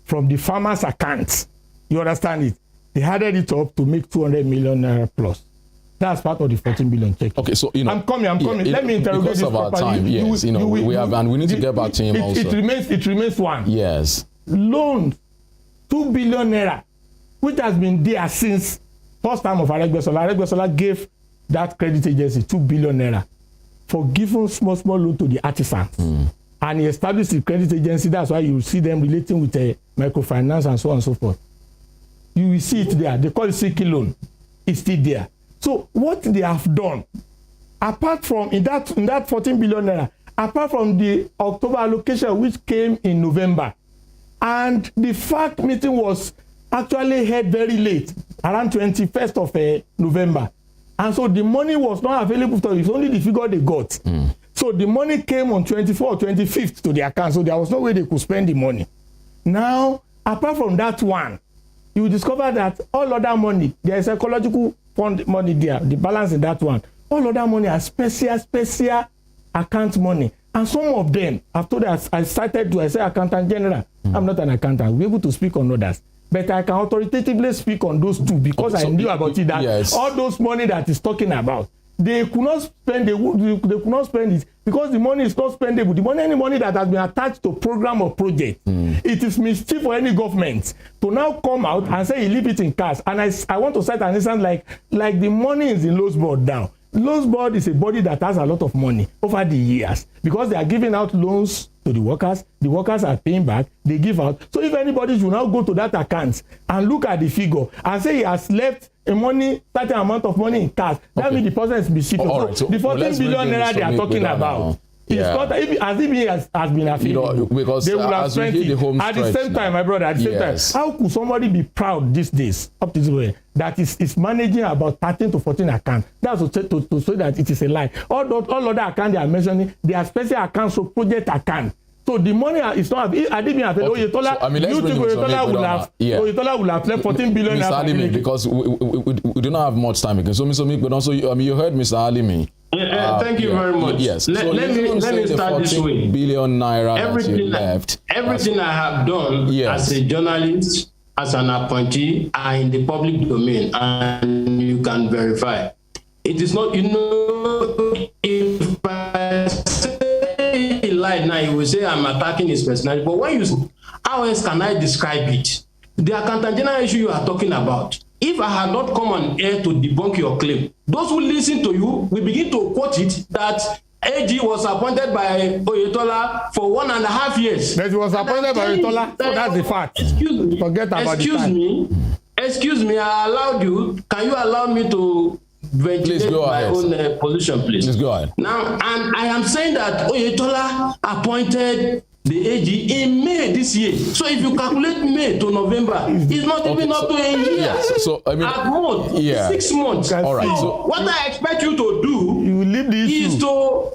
Speaker 8: from the farmers' accounts. You understand it? They added it up to make 200 million naira plus. That's part of the 14 billion check.
Speaker 2: Okay, so
Speaker 8: I'm coming. Let me interrogate
Speaker 2: this properly. Because of our time, yes, we have, and we need to get back to him also.
Speaker 8: It remains one.
Speaker 2: Yes.
Speaker 8: Loans, 2 billion naira, which has been there since first time of Aregbesola. Aregbesola gave that credit agency 2 billion naira for giving small loan to the artisans. And he established the credit agency. That's why you see them relating with microfinance and so on and so forth. You will see it there. They call it CK loan. It's still there. So what they have done, apart from in that 14 billion naira, apart from the October allocation which came in November, and the FAC meeting was actually held very late, around 21st of November, and so the money was not available to them. It's only the figure they got. So the money came on 24th or 25th to the account. So there was no way they could spend the money. Now, apart from that one, you will discover that all other money, there is ecological fund money there, the balance in that one. All other money are special account money. And some of them, I've told us, I say accountant general. I'm not an accountant. We're able to speak on others. But I can authoritatively speak on those two because I knew about it, that all those money that he's talking about, they could not spend, they could not spend it because the money is not spendable. The money, any money that has been attached to program or project, it is mischief for any government to now come out and say you leave it in cash. And I want to cite an instance like the money is in Lowe's board now. Lowe's board is a body that has a lot of money over the years because they are giving out loans to the workers are paying back, they give out. So if anybody should now go to that account and look at the figure and say he has left a certain amount of money in cash, that means the person is mischievous. Right, so the 14 billion naira they are talking about. It's not as if he has been affiliated.
Speaker 2: Because
Speaker 8: they will have spent it. At the same time, my brother, at the same time, how could somebody be proud these days, up to this way, that is managing about 13 to 14 accounts? That's to say that it is a lie. All other accounts they are mentioning, they are special accounts, so project accounts. So the money is not. I didn't have Oyetola. You think Oyetola will have left 14 billion.
Speaker 2: Mr. Alimi, because we do not have much time again. So Mr. Mick, but also you heard Mr. Alimi.
Speaker 11: Thank you very much.
Speaker 2: Yes.
Speaker 11: Let me start this way.
Speaker 2: Billion naira
Speaker 11: everything I have done as a journalist, as an appointee, are in the public domain, and you can verify. It is not, if I say lie now, you will say I'm attacking his personality. But when you, how else can I describe it? The accountant general issue you are talking about. If I had not come on air to debunk your claim, those who listen to you will begin to quote it that AG was appointed by Oyetola for 1.5 years.
Speaker 8: That he was appointed by Oyetola, so that's the fact.
Speaker 11: Excuse me.
Speaker 8: Forget about
Speaker 11: Excuse me, I allowed you. Can you allow me to ventilate my own position, please?
Speaker 2: Please go ahead.
Speaker 11: Now, and I am saying that Oyetola appointed the AG in May this year. So if you calculate May to November, it's not even up to a year.
Speaker 2: Yes. So I mean,
Speaker 11: at most 6 months.
Speaker 2: All right.
Speaker 11: So what I expect you to do is to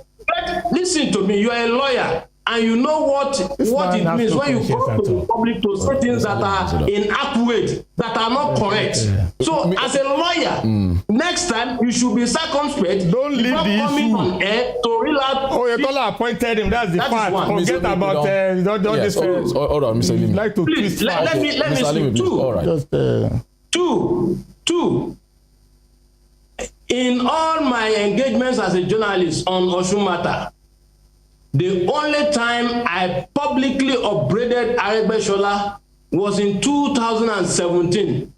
Speaker 11: listen to me. You are a lawyer, and you know what it means when you come to the public to say things that are inaccurate, that are not correct. So as a lawyer, next time you should be circumspect.
Speaker 8: Don't leave the issue
Speaker 11: on air to relax.
Speaker 8: Oyetola appointed him. That's the fact. Forget about this.
Speaker 2: Hold on, Mr. Limi.
Speaker 8: Like to
Speaker 11: please let me see.
Speaker 2: All right.
Speaker 11: Two. In all my engagements as a journalist on Osun matter, the only time I publicly upbraided Aregbesola was in 2017,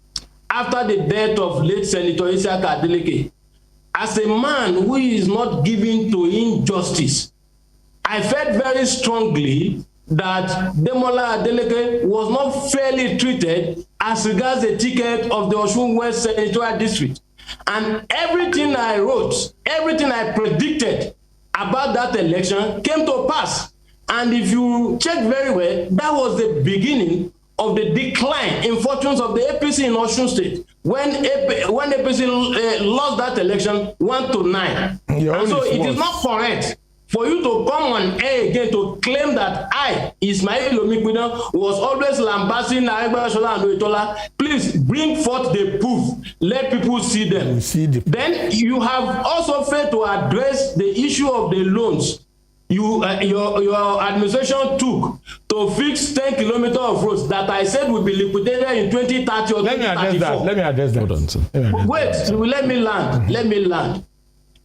Speaker 11: after the death of late Senator Isiaka Adeleke. As a man who is not given to injustice, I felt very strongly that Demola Adeleke was not fairly treated as regards the ticket of the Osun West Senatorial District. And everything I wrote, everything I predicted about that election came to pass. And if you check very well, that was the beginning of the decline in fortunes of the APC in Osun State. When APC lost that election 1-9. And so it is not correct for you to come on air again to claim that I, Ismail Omikwidan, was always lambasting Aregbesola and Oyetola. Please bring forth the proof. Let people see them. Then you have also failed to address the issue of the loans your administration took to fix 10 kilometers of roads that I said will be liquidated in 2030 or 2034.
Speaker 8: Let me address that.
Speaker 11: Let me land.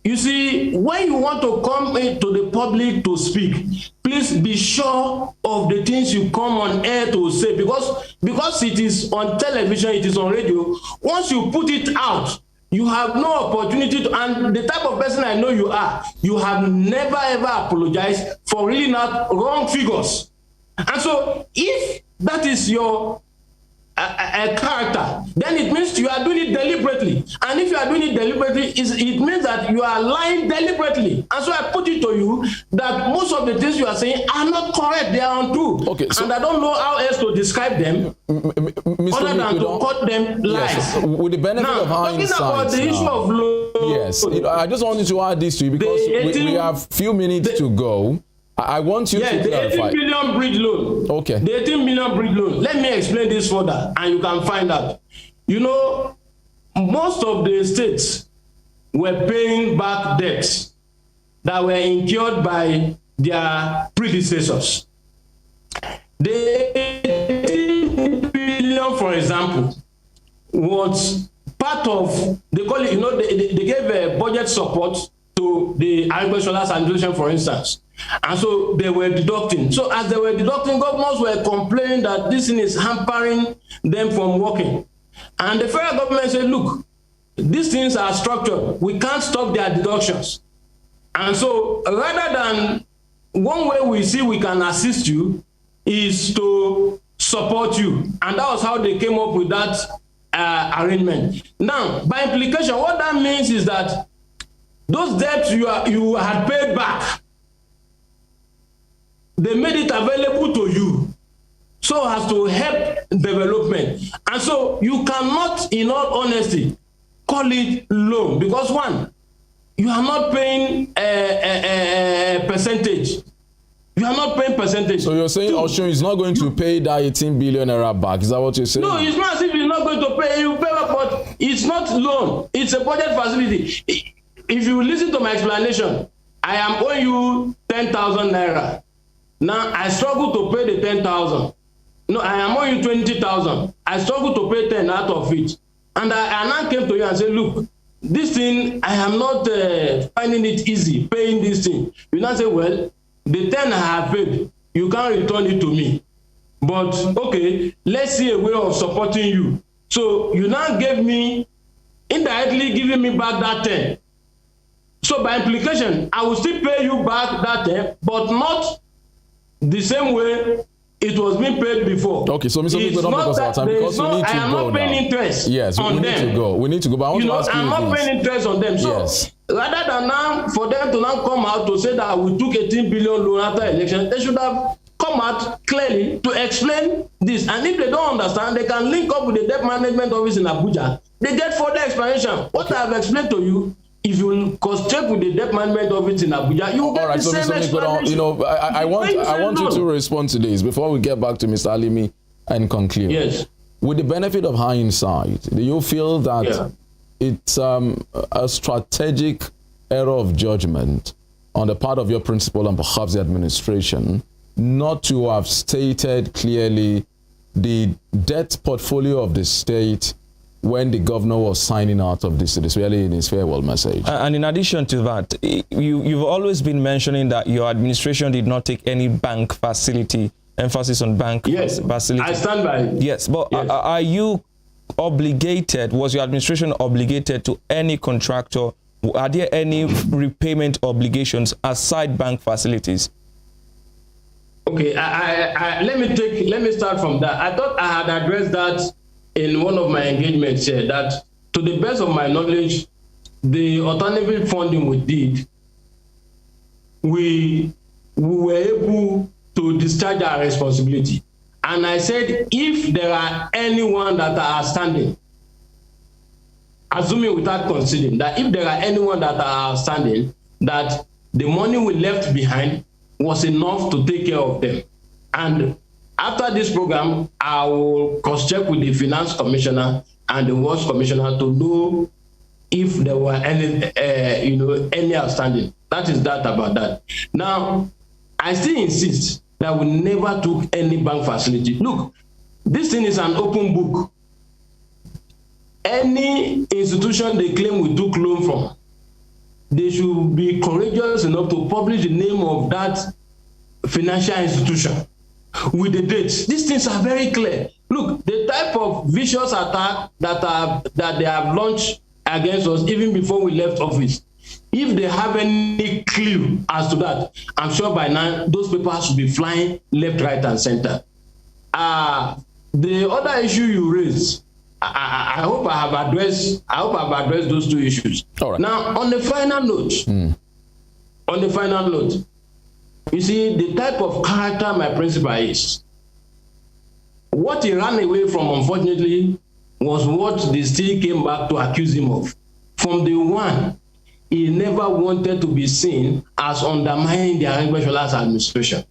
Speaker 11: You see, when you want to come into the public to speak, please be sure of the things you come on air to say, because it is on television, it is on radio. Once you put it out, you have no opportunity to, and the type of person I know you are, you have never ever apologized for reading out wrong figures. And so if that is your a character, then it means you are doing it deliberately. And if you are doing it deliberately, it means that you are lying deliberately. And so I put it to you that most of the things you are saying are not correct. They are untrue.
Speaker 2: Okay, so,
Speaker 11: and I don't know how else to describe them other than to cut them lies.
Speaker 2: Yes, with the benefit
Speaker 11: now,
Speaker 2: of hindsight.
Speaker 11: Talking about the issue of law.
Speaker 2: Yes, I just wanted to add this to you because we have few minutes to go. I want you to clarify.
Speaker 11: The 18 billion bridge loan.
Speaker 2: Okay.
Speaker 11: The 18 billion bridge loan. Let me explain this further, and you can find out. You know, most of the states were paying back debts that were incurred by their predecessors. The 18 billion, for example, was part of, they call it, you know, they gave a budget support to the agricultural sanitation, for instance. And so they were deducting. So as they were deducting, governors were complaining that this thing is hampering them from working. And the federal government said, look, these things are structured. We can't stop their deductions. And so rather than, one way we see we can assist you is to support you. And that was how they came up with that arrangement. Now, by implication, what that means is that those debts you had paid back, they made it available to you so as to help development. And so you cannot, in all honesty, call it loan because, one, you are not paying a percentage. You are not paying percentage.
Speaker 2: So you're saying Osun is not going to pay that 18 billion naira back? Is that what you're saying?
Speaker 11: No, it's not as if you're not going to pay. You pay back, but it's not loan. It's a budget facility. If you listen to my explanation, I am owing you 10,000 naira. Now, I struggle to pay the 10,000. No, I am owing you 20,000. I struggle to pay 10 out of it. And I now came to you and said, look, this thing, I am not finding it easy paying this thing. You now say, well, the 10 I have paid, you can't return it to me. But, okay, let's see a way of supporting you. So you now gave me, indirectly giving me back that 10. So by implication, I will still pay you back that 10, but not the same way it was being paid before.
Speaker 2: Okay, so Mr. Bigbo, don't because of our time, because we need to go now.
Speaker 11: I am not paying interest on them.
Speaker 2: Yes, we need to go. We need to go, but I want to ask you
Speaker 11: I'm not paying interest on them. So rather than now, for them to now come out to say that we took 18 billion loan after election, they should have come out clearly to explain this. And if they don't understand, they can link up with the debt management office in Abuja. They get further explanation. What I have explained to you, if you concentrate with the debt management office in Abuja, you will get the same explanation.
Speaker 2: You know, I want you to respond to this before we get back to Mr. Alimi and conclude.
Speaker 11: Yes.
Speaker 2: With the benefit of hindsight, do you feel that it's a strategic error of judgment on the part of your principal and perhaps the administration not to have stated clearly the debt portfolio of the state when the governor was signing out of this, especially in his farewell message?
Speaker 3: And in addition to that, you've always been mentioning that your administration did not take any bank facility, emphasis on bank facility.
Speaker 11: I stand by it.
Speaker 3: Yes, but are you obligated, was your administration obligated to any contractor? Are there any repayment obligations aside bank facilities?
Speaker 11: Okay, let me start from that. I thought I had addressed that in one of my engagements here, that to the best of my knowledge, the alternative funding we did, we were able to discharge our responsibility. And I said, if there are anyone that are standing, assuming without considering that if there are anyone that are standing, that the money we left behind was enough to take care of them. And after this program, I will cross-check with the finance commissioner and the works commissioner to know if there were any, any outstanding. That is that about that. Now, I still insist that we never took any bank facility. Look, this thing is an open book. Any institution they claim we took loan from, they should be courageous enough to publish the name of that financial institution with the dates. These things are very clear. Look, the type of vicious attack that they have launched against us even before we left office, if they have any clue as to that, I'm sure by now those papers should be flying left, right, and center. the other issue you raised, I hope I have addressed. I hope I've addressed those two issues.
Speaker 2: All right.
Speaker 11: Now, on the final note, you see the type of character my principal is. What he ran away from, unfortunately, was what they still came back to accuse him of. From the one, he never wanted to be seen as undermining the Aregbesol's administration.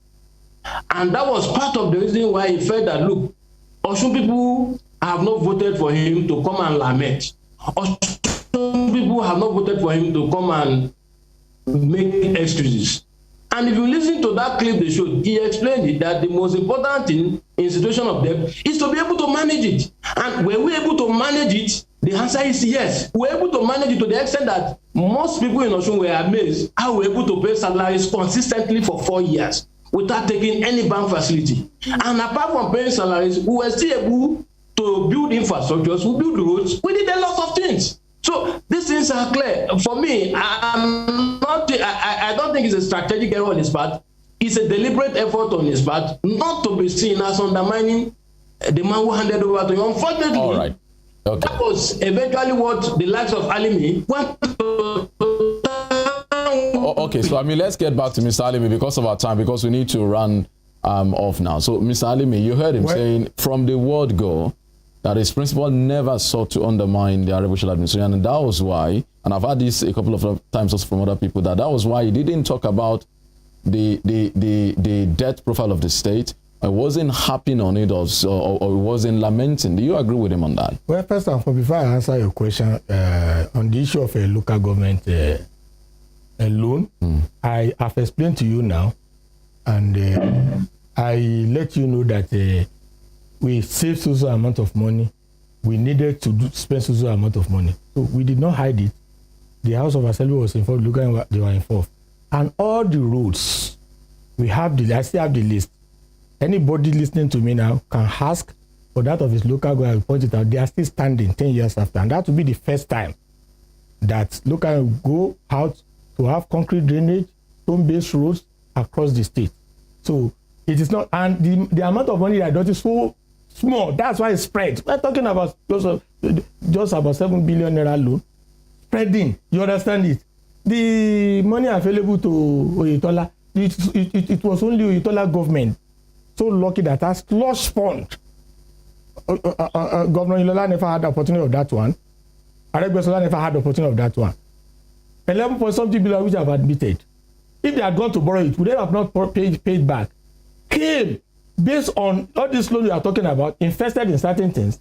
Speaker 11: And that was part of the reason why he felt that, look, Osun people have not voted for him to come and lament. Osun people have not voted for him to come and make excuses. And if you listen to that clip they showed, he explained it that the most important thing in situation of debt is to be able to manage it. And were we able to manage it? The answer is yes. We're able to manage it to the extent that most people in Osun were amazed how we're able to pay salaries consistently for 4 years without taking any bank facility. And apart from paying salaries, we were still able to build infrastructures, we build roads, we did a lot of things. So these things are clear. For me, I don't think it's a strategic error on his part. It's a deliberate effort on his part not to be seen as undermining the man who handed over to him. Unfortunately,
Speaker 2: all right. Okay.
Speaker 11: That was eventually what the likes of Alimi want to.
Speaker 2: Okay, so let's get back to Mr. Alimi because of our time, because we need to run off now. So, Mr. Alimi, you heard him saying from the word go that his principal never sought to undermine the Aregbesola administration, and that was why, and I've had this a couple of times also from other people, that was why he didn't talk about the debt profile of the state. I wasn't harping on it or wasn't lamenting. Do you agree with him on that?
Speaker 8: Well, first and foremost, before I answer your question on the issue of a local government loan, I have explained to you now, and I let you know that we saved so amount of money. We needed to spend so amount of money. So we did not hide it. The House of Assembly was informed, local they were informed. And all the roads, I still have the list. Anybody listening to me now can ask for that of his local government. I will point it out. They are still standing 10 years after. And that will be the first time that local go out to have concrete drainage, stone-based roads across the state. So it is not, and the amount of money that is so small. That's why it spreads. We're talking about just about 7 billion naira loan spreading. You understand it? The money available to Oyetola, it was only Oyetola government so lucky that has slush fund. Governor Ilola never had the opportunity of that one. Aregbesola never had the opportunity of that one. 11.something billion which have admitted. If they had gone to borrow it, would they have not paid back? Came based on all this loan you are talking about, invested in certain things.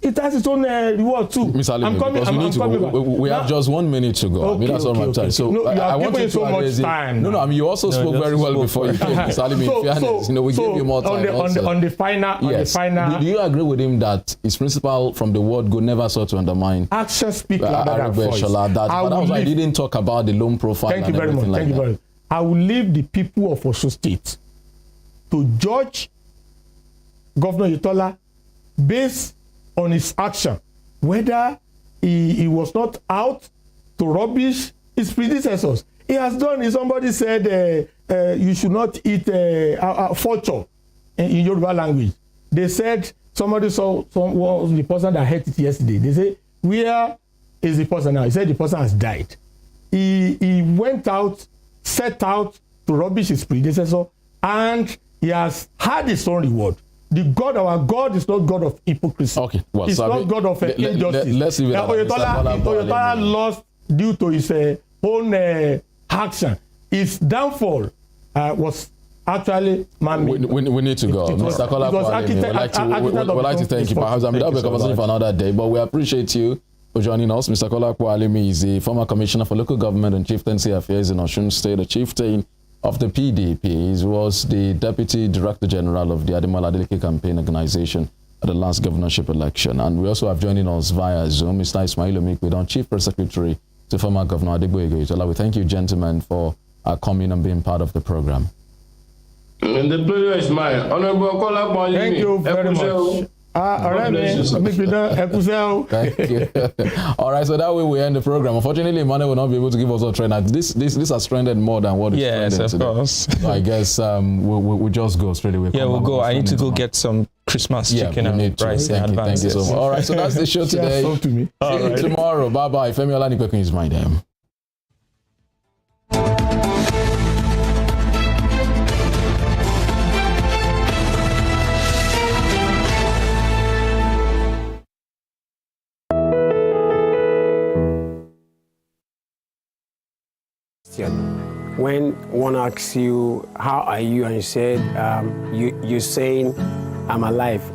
Speaker 8: It has its own reward too.
Speaker 2: Mr. Alimi, we have just 1 minute to go.
Speaker 8: Okay,
Speaker 2: that's all my time. So
Speaker 8: no,
Speaker 2: I want you to
Speaker 8: so much time.
Speaker 2: No, you also spoke very well before you came, Mr. Alimi. In fairness, we gave you more time.
Speaker 8: On the final.
Speaker 2: Do you agree with him that his principal from the word go never sought to undermine
Speaker 8: actions speak louder than voice?
Speaker 2: But that was why I didn't talk about the loan profile.
Speaker 8: Thank you very much. Thank you very much. I will leave the people of Osun State to judge Governor Oyetola based on his action, whether he was not out to rubbish his predecessors. He has done it. Somebody said you should not eat fortune in Yoruba language. They said somebody saw the person that had it yesterday. They say, where is the person now? He said the person has died. He went out, set out to rubbish his predecessor, and he has had his own reward. Our God is not God of hypocrisy.
Speaker 2: Okay, well,
Speaker 8: it's not God of injustice.
Speaker 2: Let's leave it at
Speaker 8: Oyetola lost due to his own action. His downfall was actually man-made.
Speaker 2: We need to go. Mr. Kola we'd like to thank you. Perhaps that'll be a conversation for another day, but we appreciate you for joining us. Mr. Kola Alimi is the former Commissioner for Local Government and Chieftaincy Affairs in Osun State, a chieftain of the PDP. He was the Deputy Director General of the Ademola Adeleke Campaign Organization at the last governorship election. And we also have joining us via Zoom Mr. Ismail Omikwedan, Chief Press Secretary to former Governor Adegboyega Oyetola. We thank you, gentlemen, for coming and being part of the program.
Speaker 11: And the pleasure is mine. Honorable Kola Alimi.
Speaker 8: Thank you very much. Thank
Speaker 2: you. All right, so that way we end the program. Unfortunately, Emmanuel will not be able to give us a trend. This has trended more than what it's trended today.
Speaker 3: Yes, of course.
Speaker 2: So I guess we'll just go straight away.
Speaker 3: Yeah, we'll go. I need to go get some Christmas
Speaker 2: Yeah,
Speaker 3: chicken
Speaker 2: we
Speaker 3: and
Speaker 2: need to.
Speaker 3: rice in
Speaker 2: Thank you
Speaker 3: advance.
Speaker 2: so much. All right, so that's the show today.
Speaker 8: Talk to me.
Speaker 2: See you tomorrow. Bye-bye. Femi Olanipekin is my name.
Speaker 12: When one asks you, how are you? And you said, you're saying, I'm alive.